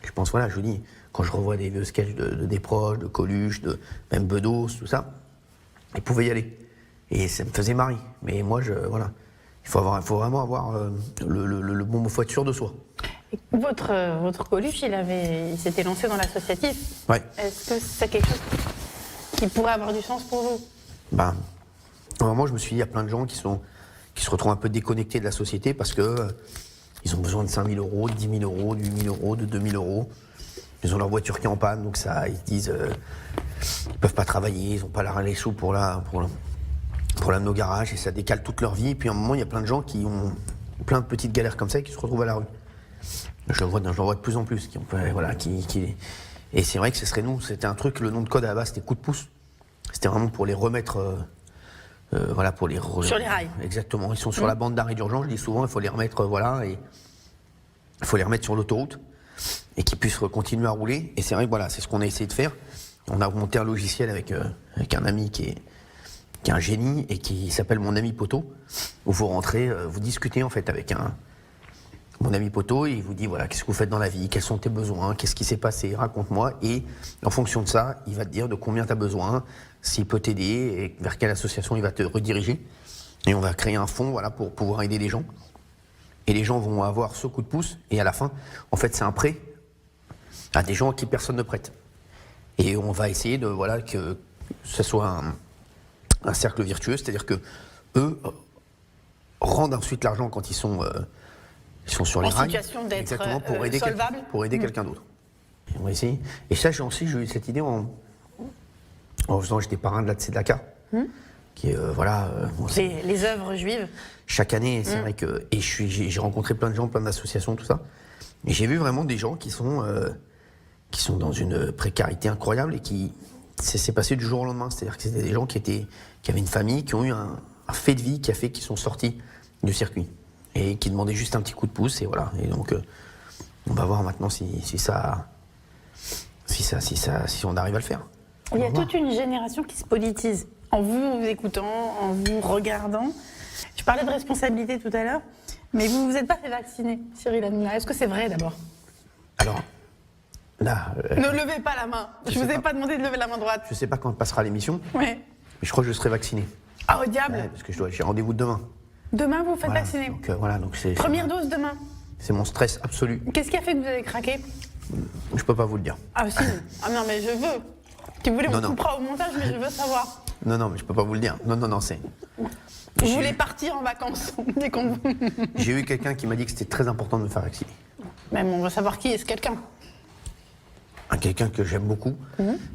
[SPEAKER 2] Je pense, voilà, je vous dis, quand je revois des vieux sketchs de Desproges, de Coluche, même Bedos, tout ça, ils pouvaient y aller. Et ça me faisait marrer. Mais moi, voilà, il faut vraiment avoir le bon mot, faut être sûr de soi.
[SPEAKER 1] Votre Coluche, il s'était lancé dans l'associatif.
[SPEAKER 2] Ouais.
[SPEAKER 1] Est-ce que c'est quelque chose qui pourrait avoir du sens pour vous?
[SPEAKER 2] Ben, moi, je me suis dit, il y a plein de gens qui se retrouvent un peu déconnectés de la société parce que ils ont besoin de 5 000 euros, de 10 000 euros, de 8 000 euros, de 2 000 euros. Ils ont leur voiture qui est en panne, donc ça, ils se disent, ils peuvent pas travailler, ils n'ont pas les sous pour l'amener au garage, et ça décale toute leur vie. Et puis à un moment, il y a plein de gens qui ont plein de petites galères comme ça et qui se retrouvent à la rue. Je le vois de plus en plus. Et c'est vrai que ce serait nous. C'était un truc, le nom de code à la base, c'était coup de pouce. C'était vraiment pour les remettre... voilà, pour
[SPEAKER 1] sur les rails.
[SPEAKER 2] Exactement. Ils sont sur la bande d'arrêt d'urgence. Je dis souvent, il faut les remettre, voilà, et il faut les remettre sur l'autoroute et qu'ils puissent continuer à rouler. Et c'est vrai que voilà, c'est ce qu'on a essayé de faire. On a monté un logiciel avec un ami qui est un génie et qui s'appelle Mon Ami Poto, où vous rentrez, vous discutez en fait avec mon ami Poto, et il vous dit voilà, qu'est-ce que vous faites dans la vie, quels sont tes besoins, qu'est-ce qui s'est passé, raconte-moi, et en fonction de ça, il va te dire de combien tu as besoin, s'il peut t'aider et vers quelle association il va te rediriger. Et on va créer un fonds, voilà, pour pouvoir aider les gens. Et les gens vont avoir ce coup de pouce, et à la fin, en fait, c'est un prêt à des gens à qui personne ne prête. Et on va essayer de, voilà, que ce soit un cercle vertueux, c'est-à-dire que eux rendent ensuite l'argent quand ils sont sur les rails.
[SPEAKER 1] En situation d'être
[SPEAKER 2] exactement,
[SPEAKER 1] solvable.
[SPEAKER 2] Pour aider quelqu'un d'autre. Et on va essayer. Et ça, j'ai eu cette idée en faisant, j'étais parrain de la Tzedaka, qui est, voilà...
[SPEAKER 1] les œuvres juives.
[SPEAKER 2] Chaque année, c'est vrai que... Et j'ai rencontré plein de gens, plein d'associations, tout ça. Et j'ai vu vraiment des gens qui sont dans une précarité incroyable et qui... C'est passé du jour au lendemain. C'est-à-dire que c'était des gens qui avaient une famille, qui ont eu un fait de vie qui a fait qu'ils sont sortis du circuit. Et qui demandaient juste un petit coup de pouce, et voilà. Et donc, on va voir maintenant si on arrive à le faire.
[SPEAKER 1] Il y a toute une génération qui se politise en vous écoutant, en vous regardant. Je parlais de responsabilité tout à l'heure, mais vous ne vous êtes pas fait vacciner, Cyril Hanouna. Est-ce que c'est vrai d'abord?
[SPEAKER 2] Alors, là...
[SPEAKER 1] Ne levez pas la main. Je ne vous ai pas demandé de lever la main droite.
[SPEAKER 2] Je sais pas quand passera l'émission,
[SPEAKER 1] Ouais.
[SPEAKER 2] mais je crois que je serai vacciné.
[SPEAKER 1] Ah, au diable!
[SPEAKER 2] Ouais, parce que j'ai rendez-vous demain.
[SPEAKER 1] Demain, vous vous faites
[SPEAKER 2] Voilà,
[SPEAKER 1] vacciner.
[SPEAKER 2] donc, voilà, donc c'est...
[SPEAKER 1] Première dose demain.
[SPEAKER 2] C'est mon stress absolu.
[SPEAKER 1] Qu'est-ce qui a fait que vous avez craqué?
[SPEAKER 2] Je peux pas vous le dire.
[SPEAKER 1] Ah, si. Ah non, mais je veux. Si vous voulez, on
[SPEAKER 2] Non.
[SPEAKER 1] coupera au montage, mais je veux savoir.
[SPEAKER 2] Non, mais je peux pas vous le dire. Non, c'est...
[SPEAKER 1] Vous voulez partir en vacances dès qu'on...
[SPEAKER 2] J'ai eu quelqu'un qui m'a dit que c'était très important de me faire vacciner.
[SPEAKER 1] Même on va savoir qui est ce quelqu'un.
[SPEAKER 2] Quelqu'un que j'aime beaucoup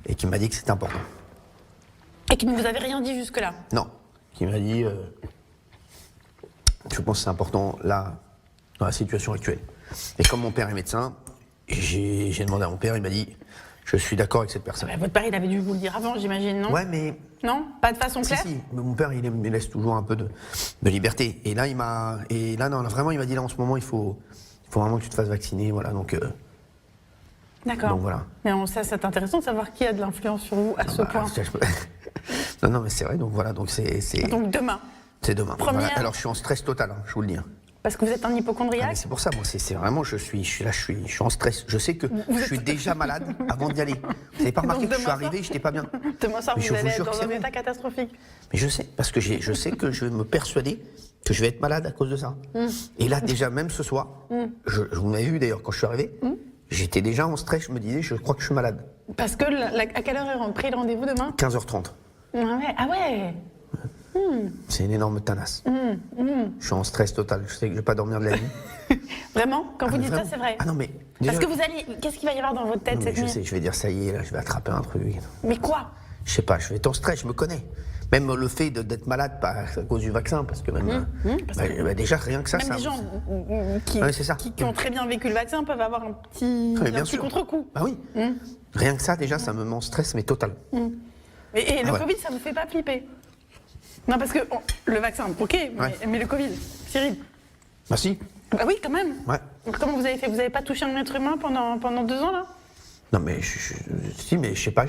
[SPEAKER 2] et qui m'a dit que c'était important.
[SPEAKER 1] Et qui ne vous avait rien dit jusque-là.
[SPEAKER 2] Non, qui m'a dit, je pense que c'est important là, dans la situation actuelle. Et comme mon père est médecin, j'ai demandé à mon père, il m'a dit, je suis d'accord avec cette personne.
[SPEAKER 1] Votre père, il avait dû vous le dire avant, j'imagine, non?
[SPEAKER 2] Ouais, mais...
[SPEAKER 1] Non? Pas de façon claire?
[SPEAKER 2] Si, mais mon père, il me laisse toujours un peu de liberté. Et là, non, vraiment, il m'a dit, là, en ce moment, il faut vraiment que tu te fasses vacciner, voilà, donc...
[SPEAKER 1] D'accord.
[SPEAKER 2] Donc voilà.
[SPEAKER 1] Mais ça, c'est intéressant de savoir qui a de l'influence sur vous à ce point.
[SPEAKER 2] Non, mais c'est vrai, donc voilà, donc c'est...
[SPEAKER 1] Donc demain.
[SPEAKER 2] C'est demain.
[SPEAKER 1] Première-
[SPEAKER 2] Voilà. Alors, je suis en stress total, hein, je vous le dis. Hein.
[SPEAKER 1] Parce que vous êtes un
[SPEAKER 2] Ah, mais
[SPEAKER 1] hypochondriaque?
[SPEAKER 2] c'est pour ça, moi, c'est vraiment, je suis en stress. Je sais que je suis déjà malade avant d'y aller. Vous n'avez pas remarqué
[SPEAKER 1] Donc
[SPEAKER 2] que je suis
[SPEAKER 1] demain
[SPEAKER 2] arrivé, j'étais pas bien.
[SPEAKER 1] Demain soir,
[SPEAKER 2] Mais
[SPEAKER 1] vous
[SPEAKER 2] je vous
[SPEAKER 1] allez être
[SPEAKER 2] jure que
[SPEAKER 1] dans
[SPEAKER 2] c'est
[SPEAKER 1] un
[SPEAKER 2] vrai.
[SPEAKER 1] état catastrophique.
[SPEAKER 2] Mais je sais, parce que je sais que je vais me persuader que je vais être malade à cause de ça. Et là, déjà, même ce soir, je vous m'avez vu d'ailleurs quand je suis arrivé, j'étais déjà en stress, je me disais, je crois que je suis malade.
[SPEAKER 1] Parce que, à quelle heure est pris le rendez-vous demain?
[SPEAKER 2] 15h30.
[SPEAKER 1] Ah ouais.
[SPEAKER 2] C'est une énorme tanasse. Je suis en stress total, je sais que je vais pas dormir de la nuit.
[SPEAKER 1] Vraiment? Quand vous
[SPEAKER 2] mais
[SPEAKER 1] dites ça,
[SPEAKER 2] vraiment.
[SPEAKER 1] c'est vrai?
[SPEAKER 2] Ah non, mais...
[SPEAKER 1] Parce
[SPEAKER 2] déjà-
[SPEAKER 1] que vous allez... Qu'est-ce qu'il va y avoir dans votre tête
[SPEAKER 2] Non, mais
[SPEAKER 1] cette
[SPEAKER 2] je
[SPEAKER 1] nuit?
[SPEAKER 2] sais, je vais dire, ça y est, là, je vais attraper un truc.
[SPEAKER 1] Mais quoi?
[SPEAKER 2] Je sais pas, je vais être en stress, je me connais. Même le fait d'être malade, pas à cause du vaccin, parce que même. Déjà, rien que ça,
[SPEAKER 1] Même
[SPEAKER 2] ça.
[SPEAKER 1] des gens qui,
[SPEAKER 2] Ouais, c'est ça.
[SPEAKER 1] qui ont très bien vécu le vaccin peuvent avoir un petit,
[SPEAKER 2] Ah, mais bien
[SPEAKER 1] un petit
[SPEAKER 2] sûr.
[SPEAKER 1] contre-coup.
[SPEAKER 2] Bah oui. Rien que ça, déjà, ça me met en stress, mais total.
[SPEAKER 1] Et le
[SPEAKER 2] Ouais.
[SPEAKER 1] Covid, ça vous fait pas flipper? Non, parce que le vaccin, ok, mais le Covid, Cyril?
[SPEAKER 2] Bah si.
[SPEAKER 1] Bah oui, quand même.
[SPEAKER 2] Ouais.
[SPEAKER 1] Donc, comment vous avez fait? Vous n'avez pas touché un être humain pendant 2 ans, là?
[SPEAKER 2] Non, mais si, mais je sais pas,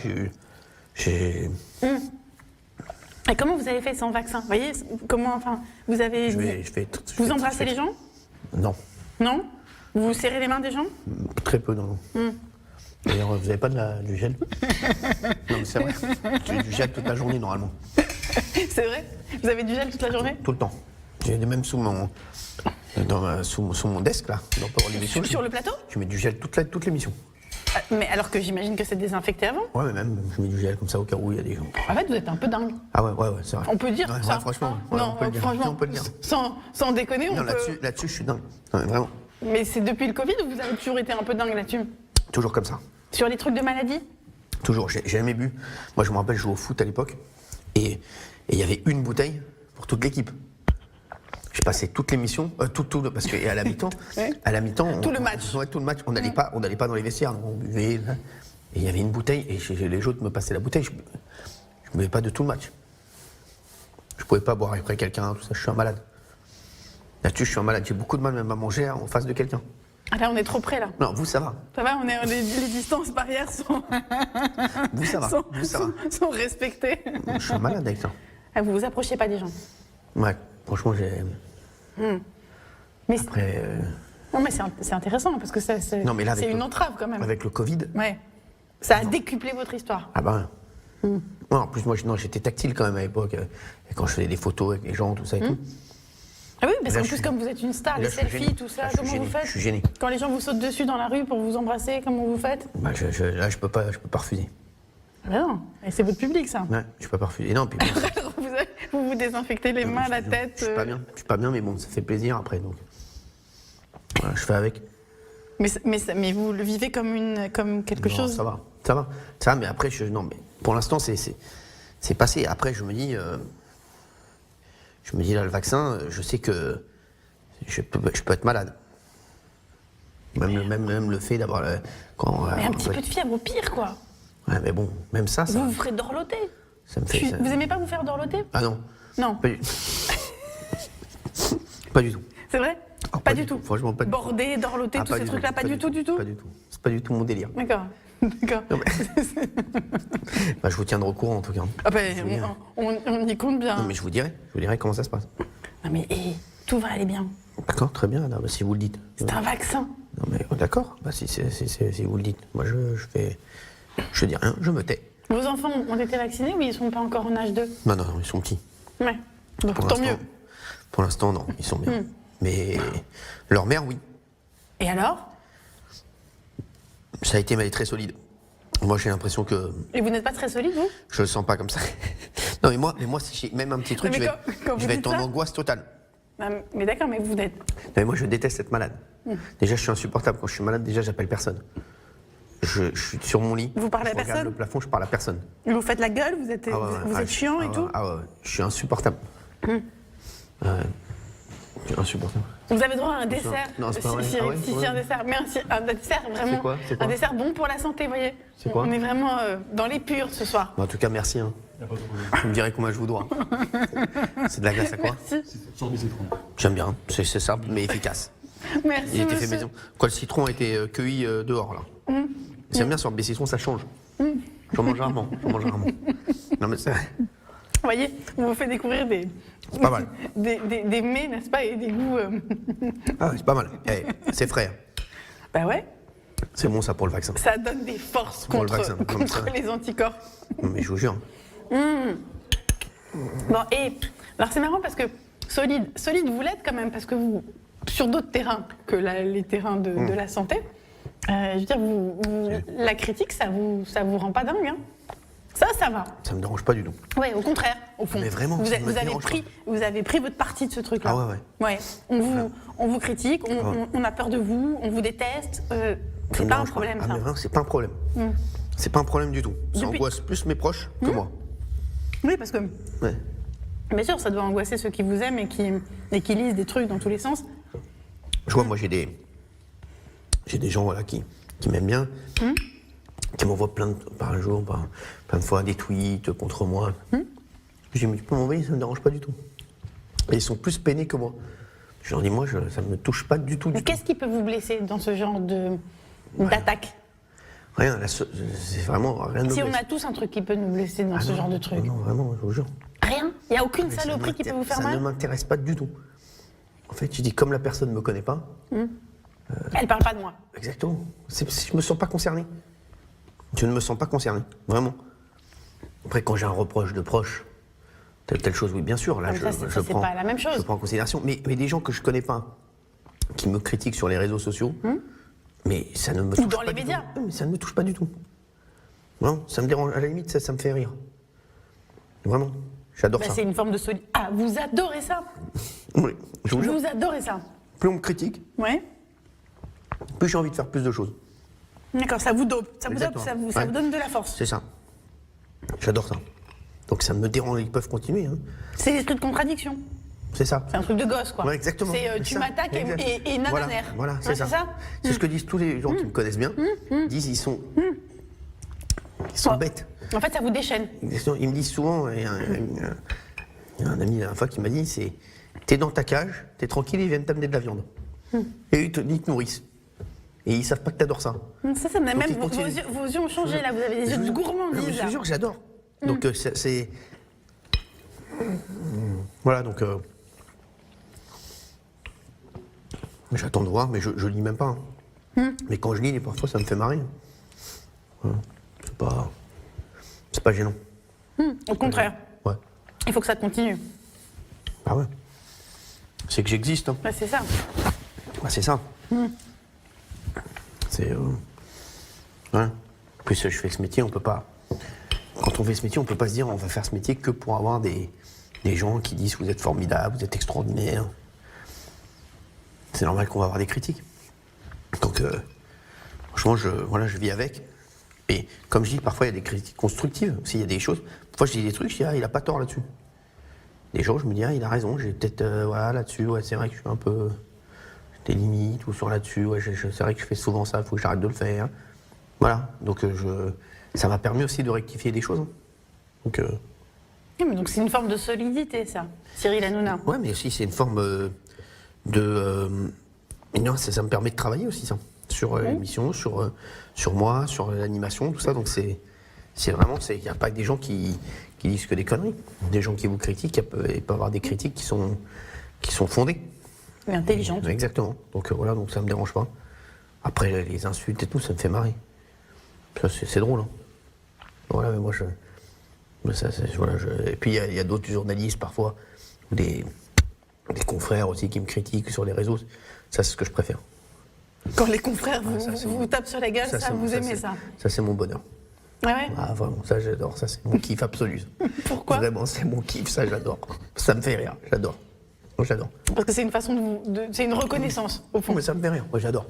[SPEAKER 2] j'ai.
[SPEAKER 1] Et comment vous avez fait sans vaccin? Vous voyez, comment, enfin, vous avez... Vous embrassez les gens?
[SPEAKER 2] Non.
[SPEAKER 1] Non? Vous serrez les mains des gens?
[SPEAKER 2] Très peu, non. D'ailleurs, vous n'avez pas du gel? Non, mais c'est vrai. J'ai du gel toute la journée, normalement.
[SPEAKER 1] C'est vrai? Vous avez du gel toute la journée?
[SPEAKER 2] Tout le temps. J'ai même sous mon desk, là, dans l'émission.
[SPEAKER 1] Sur le plateau?
[SPEAKER 2] Je mets du gel toute l'émission.
[SPEAKER 1] Ah, mais alors que j'imagine que c'est désinfecté avant?
[SPEAKER 2] Ouais, mais même, je mets du gel comme ça au cas où il y a des gens.
[SPEAKER 1] En fait, vous êtes un peu dingue.
[SPEAKER 2] Ah ouais, c'est vrai.
[SPEAKER 1] On peut dire
[SPEAKER 2] Ouais,
[SPEAKER 1] ça.
[SPEAKER 2] ouais, franchement,
[SPEAKER 1] Hein?
[SPEAKER 2] ouais,
[SPEAKER 1] Non,
[SPEAKER 2] on peut le dire.
[SPEAKER 1] franchement,
[SPEAKER 2] On peut le dire.
[SPEAKER 1] sans déconner, on
[SPEAKER 2] Non,
[SPEAKER 1] peut...
[SPEAKER 2] là-dessus, je suis dingue. Non, mais vraiment,
[SPEAKER 1] Mais c'est depuis le Covid ou vous avez toujours été un peu dingue là-dessus?
[SPEAKER 2] toujours comme ça.
[SPEAKER 1] Sur les trucs de maladie?
[SPEAKER 2] Toujours, j'ai jamais bu. Moi, je me rappelle, je jouais au foot à l'époque, et il y avait une bouteille pour toute l'équipe. Je passais toute l'émission, parce qu'à la mi-temps,
[SPEAKER 1] Ouais. Tout le match.
[SPEAKER 2] Tout le match, on n'allait pas dans les vestiaires, on buvait, là, et il y avait une bouteille, et les autres me passaient la bouteille, je ne buvais pas de tout le match. Je pouvais pas boire après quelqu'un, tout ça, je suis un malade. Là-dessus, je suis un malade, j'ai beaucoup de mal même à manger en face de quelqu'un.
[SPEAKER 1] Ah là, on est trop près là.
[SPEAKER 2] Non, vous, ça va.
[SPEAKER 1] Ça va, les distances barrières sont,
[SPEAKER 2] Vous, ça va. Vous, ça va.
[SPEAKER 1] sont respectées.
[SPEAKER 2] Je suis un malade avec ça.
[SPEAKER 1] Ah, vous vous approchez pas des gens.
[SPEAKER 2] Ouais, franchement, j'ai...
[SPEAKER 1] Mais
[SPEAKER 2] Après...
[SPEAKER 1] non, mais c'est intéressant parce que c'est
[SPEAKER 2] Non, mais là, avec
[SPEAKER 1] une
[SPEAKER 2] le-
[SPEAKER 1] entrave quand même.
[SPEAKER 2] Avec le Covid,
[SPEAKER 1] Ouais. Ça a décuplé votre histoire.
[SPEAKER 2] ah ben... Ouais, en plus, moi, j'étais tactile quand même à l'époque, et quand je faisais des photos avec les gens, tout ça et tout.
[SPEAKER 1] Ah oui, parce
[SPEAKER 2] Là,
[SPEAKER 1] qu'en
[SPEAKER 2] je
[SPEAKER 1] plus,
[SPEAKER 2] suis-
[SPEAKER 1] comme vous êtes une star,
[SPEAKER 2] là,
[SPEAKER 1] les
[SPEAKER 2] je suis
[SPEAKER 1] selfies,
[SPEAKER 2] gêné.
[SPEAKER 1] tout ça,
[SPEAKER 2] Là, je suis
[SPEAKER 1] comment vous
[SPEAKER 2] gêné.
[SPEAKER 1] faites?
[SPEAKER 2] Je suis gêné.
[SPEAKER 1] Quand les gens vous sautent dessus dans la rue pour vous embrasser, comment vous faites?
[SPEAKER 2] Bah, là, je peux pas refuser.
[SPEAKER 1] Ah ben non, et c'est votre public ça.
[SPEAKER 2] Ouais, je peux pas refuser. Et non, puis...
[SPEAKER 1] Alors, vous désinfectez les mains, la tête.
[SPEAKER 2] Je suis pas bien. Je suis pas bien, mais bon, ça fait plaisir après, donc... Voilà, je fais avec.
[SPEAKER 1] Mais vous le vivez comme quelque
[SPEAKER 2] Non,
[SPEAKER 1] chose.
[SPEAKER 2] Ça va, ça va. Ça va, mais après, non, mais pour l'instant, c'est passé. Après, je me dis, là, le vaccin, je sais que je peux être malade. Même le fait d'avoir...
[SPEAKER 1] Mais un petit peu de fièvre, au pire quoi.
[SPEAKER 2] Ouais, mais bon, même ça...
[SPEAKER 1] Vous vous ferez dorloter.
[SPEAKER 2] Ça me fait... ça-
[SPEAKER 1] Vous aimez pas vous faire dorloter?
[SPEAKER 2] Ah non.
[SPEAKER 1] Non.
[SPEAKER 2] Pas du, pas du tout.
[SPEAKER 1] C'est vrai?
[SPEAKER 2] Ah,
[SPEAKER 1] Pas du tout.
[SPEAKER 2] Franchement, pas du tout.
[SPEAKER 1] Border, dorloter,
[SPEAKER 2] Ah,
[SPEAKER 1] tous ces trucs-là, pas du tout, du tout?
[SPEAKER 2] Pas du tout. C'est pas du tout mon délire.
[SPEAKER 1] D'accord. D'accord.
[SPEAKER 2] Bah, je vous tiendrai au courant en tout cas.
[SPEAKER 1] Ah ben, on y compte bien.
[SPEAKER 2] Non, mais je vous dirai comment ça se passe.
[SPEAKER 1] Non mais tout va aller bien.
[SPEAKER 2] D'accord, très bien, là, bah, si vous le dites.
[SPEAKER 1] C'est un vaccin.
[SPEAKER 2] Non mais d'accord, bah, si vous le dites. Moi je dis rien, je me tais.
[SPEAKER 1] Vos enfants ont été vaccinés ou ils sont pas encore en âge 2?
[SPEAKER 2] Non, ils sont petits.
[SPEAKER 1] Ouais. Donc tant mieux.
[SPEAKER 2] Pour l'instant, non, ils sont bien. Mais leur mère, oui.
[SPEAKER 1] Et alors?
[SPEAKER 2] Ça a été mais elle est très solide. Moi, j'ai l'impression que.
[SPEAKER 1] Et vous n'êtes pas très solide, vous?
[SPEAKER 2] Je le sens pas comme ça. Non, mais moi, si j'ai même un petit truc,
[SPEAKER 1] mais
[SPEAKER 2] je vais être en angoisse totale.
[SPEAKER 1] Non, mais d'accord, mais vous êtes.
[SPEAKER 2] Non, mais moi, je déteste être malade. Déjà, je suis insupportable. Quand je suis malade, déjà, j'appelle personne. Je suis sur mon lit.
[SPEAKER 1] Vous parlez à
[SPEAKER 2] je regarde
[SPEAKER 1] personne?
[SPEAKER 2] le plafond, je parle à personne.
[SPEAKER 1] Vous faites la gueule, vous êtes, vous êtes chiant et tout?
[SPEAKER 2] Ah ouais, je suis insupportable. Je suis insupportable.
[SPEAKER 1] Vous avez droit à un dessert.
[SPEAKER 2] Non, c'est pas vrai.
[SPEAKER 1] Si,
[SPEAKER 2] Ah ouais,
[SPEAKER 1] si,
[SPEAKER 2] ouais.
[SPEAKER 1] un dessert. Mais un dessert vraiment.
[SPEAKER 2] C'est quoi
[SPEAKER 1] Un dessert bon pour la santé, vous voyez.
[SPEAKER 2] C'est quoi
[SPEAKER 1] On est vraiment dans les purs ce soir.
[SPEAKER 2] En tout cas, merci. Hein. Vous me direz combien je vous dois. C'est de la glace à quoi?
[SPEAKER 1] Merci.
[SPEAKER 3] Sorbet-citron.
[SPEAKER 2] J'aime bien. C'est simple mais efficace.
[SPEAKER 1] Merci,
[SPEAKER 2] Il était
[SPEAKER 1] monsieur.
[SPEAKER 2] fait maison. Quand le citron a été cueilli dehors, là. J'aime bien sur le citron, ça change. J'en mange rarement. Non, mais c'est vrai.
[SPEAKER 1] Vous voyez, on vous fait découvrir
[SPEAKER 2] C'est pas mal.
[SPEAKER 1] des mets, n'est-ce pas, et des goûts.
[SPEAKER 2] Ah, c'est pas mal. Eh, c'est frais.
[SPEAKER 1] Bah ouais,
[SPEAKER 2] C'est bon, ça, pour le vaccin.
[SPEAKER 1] ça donne des forces
[SPEAKER 2] Pour le
[SPEAKER 1] contre,
[SPEAKER 2] vaccin, comme ça.
[SPEAKER 1] contre les anticorps.
[SPEAKER 2] Non, mais je vous jure.
[SPEAKER 1] Bon, et alors c'est marrant parce que solide, vous l'êtes quand même, parce que vous, sur d'autres terrains que les terrains de la santé, je veux dire, la critique, ça vous rend pas dingue, hein? Ça va.
[SPEAKER 2] Ça me dérange pas du tout.
[SPEAKER 1] Ouais, au contraire, au fond.
[SPEAKER 2] Mais vraiment,
[SPEAKER 1] vous,
[SPEAKER 2] ça me
[SPEAKER 1] vous
[SPEAKER 2] dérange
[SPEAKER 1] avez pris votre parti de ce truc-là.
[SPEAKER 2] Ah ouais.
[SPEAKER 1] On vous critique, on a peur de vous, on vous déteste. C'est pas un problème,
[SPEAKER 2] Ah,
[SPEAKER 1] ça.
[SPEAKER 2] mais vraiment, c'est pas un problème. C'est pas un problème du tout. Ça angoisse plus mes proches que moi.
[SPEAKER 1] Oui, parce que,
[SPEAKER 2] Ouais.
[SPEAKER 1] bien sûr, ça doit angoisser ceux qui vous aiment et qui lisent des trucs dans tous les sens.
[SPEAKER 2] Je vois, moi, j'ai des gens voilà, qui m'aiment bien, qui m'envoient par jour, plein de fois, des tweets contre moi. Je dis, mais tu peux m'envoyer, ça ne me dérange pas du tout. Et ils sont plus peinés que moi. Je leur dis, moi, ça ne me touche pas du tout.
[SPEAKER 1] Mais qu'est-ce qui peut vous blesser dans ce genre d'attaque?
[SPEAKER 2] Rien, c'est vraiment rien de
[SPEAKER 1] Si on
[SPEAKER 2] blesse.
[SPEAKER 1] a tous un truc qui peut nous blesser dans ce genre de truc.
[SPEAKER 2] Non, vraiment, je vous jure.
[SPEAKER 1] Rien? Il n'y a aucune
[SPEAKER 2] Mais ça
[SPEAKER 1] saloperie qui peut vous faire
[SPEAKER 2] Ça ne
[SPEAKER 1] mal?
[SPEAKER 2] m'intéresse pas du tout. En fait, je dis, comme la personne ne me connaît pas,
[SPEAKER 1] Elle parle pas de moi.
[SPEAKER 2] exactement, je me sens pas concerné. Je ne me sens pas concerné, vraiment. Après, quand j'ai un reproche de proche, telle chose, oui, bien sûr, là,
[SPEAKER 1] Ah, mais ça, c'est
[SPEAKER 2] prends,
[SPEAKER 1] pas la même chose.
[SPEAKER 2] je prends en considération. Mais des gens que je connais pas, qui me critiquent sur les réseaux sociaux, mais ça ne me touche
[SPEAKER 1] dans
[SPEAKER 2] pas
[SPEAKER 1] les
[SPEAKER 2] du
[SPEAKER 1] médias.
[SPEAKER 2] tout. Mais ça ne me touche pas du tout. Non, ça me dérange. À la limite, ça me fait rire. Vraiment, j'adore ça.
[SPEAKER 1] C'est une forme de solidarité. Ah, vous adorez ça?
[SPEAKER 2] Oui, je vous jure.
[SPEAKER 1] Vous adorez ça?
[SPEAKER 2] Plus on me critique,
[SPEAKER 1] Ouais.
[SPEAKER 2] plus j'ai envie de faire plus de choses.
[SPEAKER 1] D'accord, ça vous dope. Ça vous dope,
[SPEAKER 2] Exactement.
[SPEAKER 1] ça
[SPEAKER 2] Ouais.
[SPEAKER 1] vous donne de la force.
[SPEAKER 2] C'est ça. J'adore ça. Donc ça me dérange, ils peuvent continuer. Hein.
[SPEAKER 1] C'est l'esprit de contradiction.
[SPEAKER 2] C'est ça.
[SPEAKER 1] C'est un truc de gosse, quoi.
[SPEAKER 2] Ouais, exactement.
[SPEAKER 1] C'est
[SPEAKER 2] C'est
[SPEAKER 1] tu
[SPEAKER 2] ça.
[SPEAKER 1] m'attaques
[SPEAKER 2] Exact.
[SPEAKER 1] et nananer.
[SPEAKER 2] Voilà, c'est
[SPEAKER 1] Ouais,
[SPEAKER 2] ça. C'est ce que disent tous les gens qui me connaissent bien. Ils disent ils sont
[SPEAKER 1] Oh.
[SPEAKER 2] bêtes.
[SPEAKER 1] En fait, ça vous déchaîne.
[SPEAKER 2] Ils me disent souvent, il y a un ami la dernière fois qui m'a dit, c'est t'es dans ta cage, t'es tranquille, ils viennent t'amener de la viande. Et ils te nourrissent. Et ils savent pas que t'adores ça.
[SPEAKER 1] Ça me
[SPEAKER 2] Donc,
[SPEAKER 1] même
[SPEAKER 2] ils continuent.
[SPEAKER 1] vos yeux ont changé, là. Vous avez des yeux de gourmandise,
[SPEAKER 2] Je
[SPEAKER 1] là.
[SPEAKER 2] te jure que j'adore. Donc c'est... Voilà, donc... J'attends de voir, mais je lis même pas. Hein. Mais quand je lis, parfois, ça me fait marrer. Voilà. C'est pas gênant.
[SPEAKER 1] Au contraire.
[SPEAKER 2] Ouais.
[SPEAKER 1] Il faut que ça continue.
[SPEAKER 2] Ah ouais. C'est que j'existe. Hein.
[SPEAKER 1] Ouais, c'est ça.
[SPEAKER 2] Bah, c'est ça. C'est... Ouais. En plus, je fais ce métier, on peut pas... Quand on fait ce métier, on peut pas se dire on va faire ce métier que pour avoir des gens qui disent vous êtes formidable, vous êtes extraordinaire. C'est normal qu'on va avoir des critiques. Donc, franchement, je vis avec. Et comme je dis, parfois, il y a des critiques constructives. S'il y a des choses... Parfois, je dis des trucs, je dis, il a pas tort là-dessus. Des jours, je me dis, il a raison, j'ai peut-être... voilà, là-dessus, ouais, c'est vrai que je suis un peu... J'ai des limites, ou sur là-dessus, ouais, c'est vrai que je fais souvent ça, il faut que j'arrête de le faire. Voilà, donc ça m'a permis aussi de rectifier des choses. Hein. Donc...
[SPEAKER 1] Oui, mais donc c'est une forme de solidité, ça, Cyril Hanouna.
[SPEAKER 2] Ouais, mais aussi, c'est une forme de... non, ça me permet de travailler aussi, ça. sur l'émission, sur moi, sur l'animation, tout ça. Donc c'est vraiment, il n'y a pas que des gens qui disent que des conneries. Des gens qui vous critiquent, il peut y avoir des critiques qui sont fondées.
[SPEAKER 1] Mais intelligentes.
[SPEAKER 2] Exactement. Donc voilà, donc ça me dérange pas. Après les insultes et tout, ça me fait marrer. Ça, c'est drôle. Hein. Voilà, mais moi et puis il y a d'autres journalistes parfois, ou des confrères aussi qui me critiquent sur les réseaux. Ça, c'est ce que je préfère.
[SPEAKER 1] Quand les confrères vous tapent sur la gueule, ça vous aimez ça?
[SPEAKER 2] Ça, c'est mon bonheur.
[SPEAKER 1] Ah ouais?
[SPEAKER 2] Ah, vraiment, ça, j'adore. Ça, c'est mon kiff absolu.
[SPEAKER 1] Pourquoi?
[SPEAKER 2] Vraiment, c'est mon kiff, ça, j'adore. Ça me fait rire, j'adore. Moi, j'adore.
[SPEAKER 1] Parce que c'est une façon c'est une reconnaissance, au fond.
[SPEAKER 2] Mais ça me fait rire, moi, j'adore.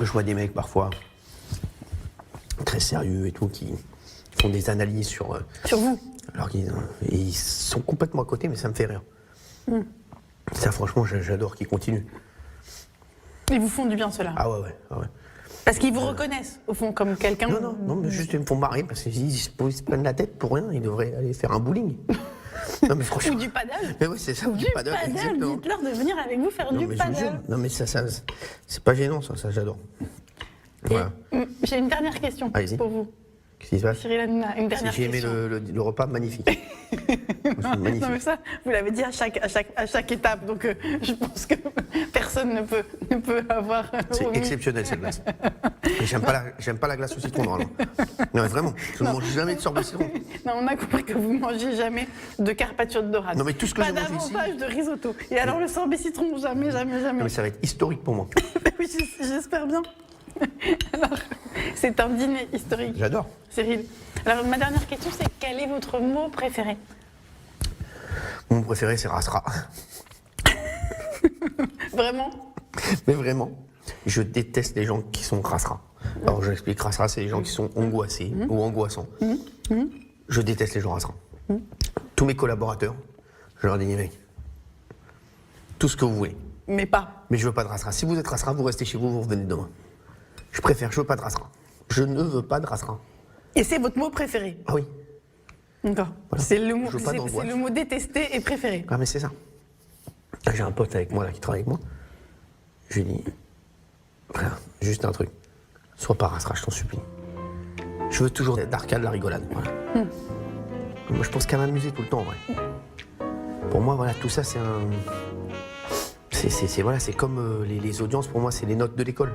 [SPEAKER 2] Je vois des mecs, parfois, très sérieux et tout, qui font des analyses sur
[SPEAKER 1] vous.
[SPEAKER 2] Alors ils sont complètement à côté, mais ça me fait rire. Ça, franchement, j'adore qu'ils continuent.
[SPEAKER 1] Ils vous font du bien, cela.
[SPEAKER 2] Ah ouais.
[SPEAKER 1] Parce qu'ils vous reconnaissent, au fond, comme quelqu'un...
[SPEAKER 2] Non, mais juste ils me font marrer, parce qu'ils se prennent la tête pour rien, ils devraient aller faire un bowling. Non, mais franchement...
[SPEAKER 1] Ou du paddle.
[SPEAKER 2] Mais oui, c'est ça, ou du paddle, exactement.
[SPEAKER 1] Dites-leur de venir avec vous faire du
[SPEAKER 2] Mais je vous jure,
[SPEAKER 1] paddle.
[SPEAKER 2] non, mais ça c'est pas gênant, ça j'adore. Voilà.
[SPEAKER 1] J'ai une dernière question
[SPEAKER 2] Allez-y.
[SPEAKER 1] pour vous.
[SPEAKER 2] Qu'est-ce qui se passe?
[SPEAKER 1] Cyril Hanouna, une dernière
[SPEAKER 2] J'ai aimé
[SPEAKER 1] question.
[SPEAKER 2] le repas, magnifique. Magnifique.
[SPEAKER 1] Non mais ça, vous l'avez dit à chaque étape, donc je pense que personne ne peut avoir...
[SPEAKER 2] C'est
[SPEAKER 1] omis.
[SPEAKER 2] exceptionnel cette glace. Et j'aime pas la glace au citron normalement. Non mais vraiment, je ne mange jamais de sorbet de citron.
[SPEAKER 1] Non, on a compris que vous ne mangez jamais de carpaccio de dorade.
[SPEAKER 2] Non, mais tout ce que
[SPEAKER 1] pas
[SPEAKER 2] je mange ici-
[SPEAKER 1] davantage de risotto. Et alors le sorbet citron, jamais.
[SPEAKER 2] Non, mais ça va être historique pour moi.
[SPEAKER 1] Oui, j'espère bien. Alors, c'est un dîner historique.
[SPEAKER 2] J'adore.
[SPEAKER 1] Cyril. Alors ma dernière question, c'est quel est votre mot préféré?
[SPEAKER 2] Mon préféré c'est Rasra.
[SPEAKER 1] Vraiment?
[SPEAKER 2] Mais vraiment, je déteste les gens qui sont Rasra. Alors je l'explique, Rasra c'est les gens qui sont angoissés ou angoissants. Je déteste les gens Rasra. Tous mes collaborateurs, je leur dis les mecs, tout ce que vous voulez.
[SPEAKER 1] Mais pas.
[SPEAKER 2] Mais je veux pas de Rasra. Si vous êtes Rasra, vous restez chez vous, vous revenez demain. Je veux pas de Rasra. Je ne veux pas de Rasra.
[SPEAKER 1] Et c'est votre mot préféré?
[SPEAKER 2] Ah oui.
[SPEAKER 1] D'accord.
[SPEAKER 2] Voilà.
[SPEAKER 1] C'est le mot,
[SPEAKER 2] Je veux pas d'angoisse.
[SPEAKER 1] c'est le mot détesté et préféré.
[SPEAKER 2] Ah mais c'est ça. J'ai un pote avec moi là qui travaille avec moi. Je lui dis, frère, juste un truc. Sois pas Rasra, je t'en supplie. Je veux toujours d'arcade, la rigolade. Voilà. Moi je pense qu'à m'amuser tout le temps, ouais. Pour moi, voilà, tout ça c'est un... C'est comme les audiences, pour moi, c'est les notes de l'école.